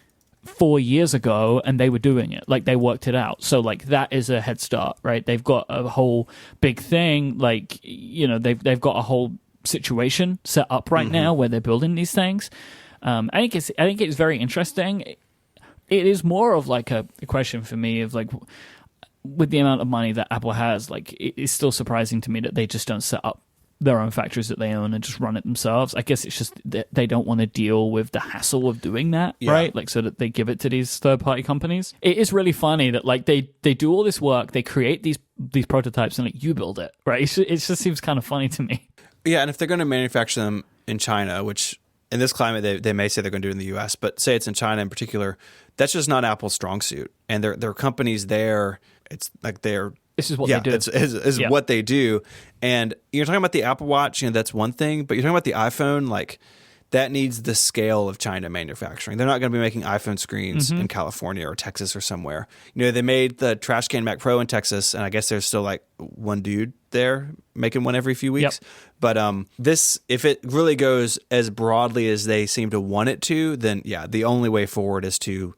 [SPEAKER 2] 4 years ago and they were doing it. Like, they worked it out. So like that is a head start, right? They've got a whole big thing, like, they've got a whole situation set up right now where they're building these things. I think it's very interesting. It is more of like a question for me of like, with the amount of money that Apple has, like it is still surprising to me that they just don't set up their own factories that they own and just run it themselves. I guess it's just that they don't want to deal with the hassle of doing that, right? Like, so that they give it to these third-party companies. It is really funny that like they do all this work, they create these prototypes, and like you build it, right? It just seems kind of funny to me.
[SPEAKER 1] Yeah, and if they're going to manufacture them in China, which in this climate they may say they're going to do it in the U.S., but say it's in China in particular, that's just not Apple's strong suit. And there are companies there. It's like
[SPEAKER 2] this is what they do.
[SPEAKER 1] It's what they do. And you're talking about the Apple Watch, that's one thing, but you're talking about the iPhone, like that needs the scale of China manufacturing. They're not going to be making iPhone screens in California or Texas or somewhere. They made the trash can Mac Pro in Texas, and I guess there's still like one dude there making one every few weeks.
[SPEAKER 2] Yep.
[SPEAKER 1] But this, if it really goes as broadly as they seem to want it to, then yeah, the only way forward is to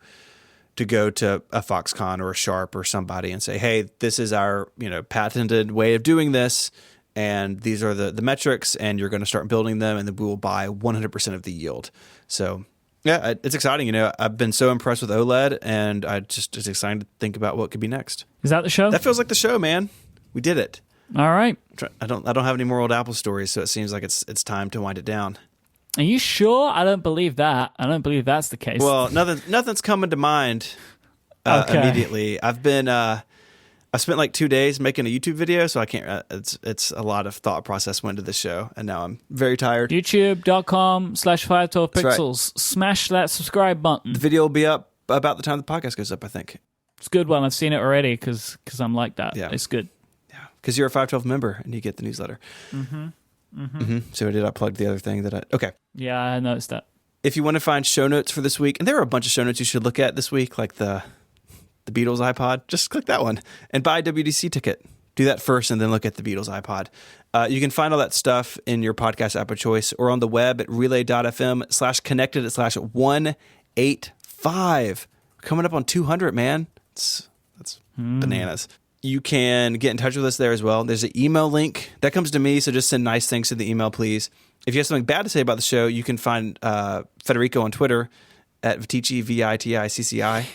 [SPEAKER 1] go to a Foxconn or a Sharp or somebody and say, hey, this is our patented way of doing this. And these are the metrics, and you're going to start building them, and then we will buy 100% of the yield. So, yeah, it's exciting. I've been so impressed with OLED, and I just excited to think about what could be next.
[SPEAKER 2] Is that the show?
[SPEAKER 1] That feels like the show, man. We did it.
[SPEAKER 2] All right.
[SPEAKER 1] I don't have any more old Apple stories, so it seems like it's time to wind it down.
[SPEAKER 2] Are you sure? I don't believe that. I don't believe that's the case.
[SPEAKER 1] Well, nothing's coming to mind immediately. I spent like 2 days making a YouTube video, so I can't. It's a lot of thought process went into the show, and now I'm very tired.
[SPEAKER 2] YouTube.com/512pixels.
[SPEAKER 1] Right.
[SPEAKER 2] Smash that subscribe button.
[SPEAKER 1] The video will be up about the time the podcast goes up, I think.
[SPEAKER 2] It's a good one. I've seen it already because I'm like that. Yeah. It's good.
[SPEAKER 1] Yeah, because you're a 512 member and you get the newsletter. So did I plug the other thing okay.
[SPEAKER 2] Yeah, I noticed that.
[SPEAKER 1] If you want to find show notes for this week, and there are a bunch of show notes you should look at this week, like the Beatles iPod, just click that one and buy a WDC ticket. Do that first and then look at the Beatles iPod. You can find all that stuff in your podcast app of choice or on the web at relay.fm/connected/185. We're coming up on 200, man. That's bananas. You can get in touch with us there as well. There's an email link that comes to me, so just send nice things to the email, please. If you have something bad to say about the show, you can find Federico on Twitter at Vitici, Viticci.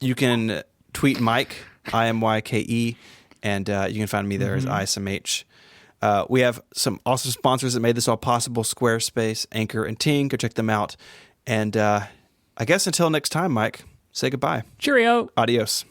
[SPEAKER 1] You can tweet Myke, IMYKE, and you can find me there as ISMH. We have some awesome sponsors that made this all possible: Squarespace, Anchor, and Ting. Go check them out. And I guess until next time, Myke, say goodbye.
[SPEAKER 2] Cheerio.
[SPEAKER 1] Adios.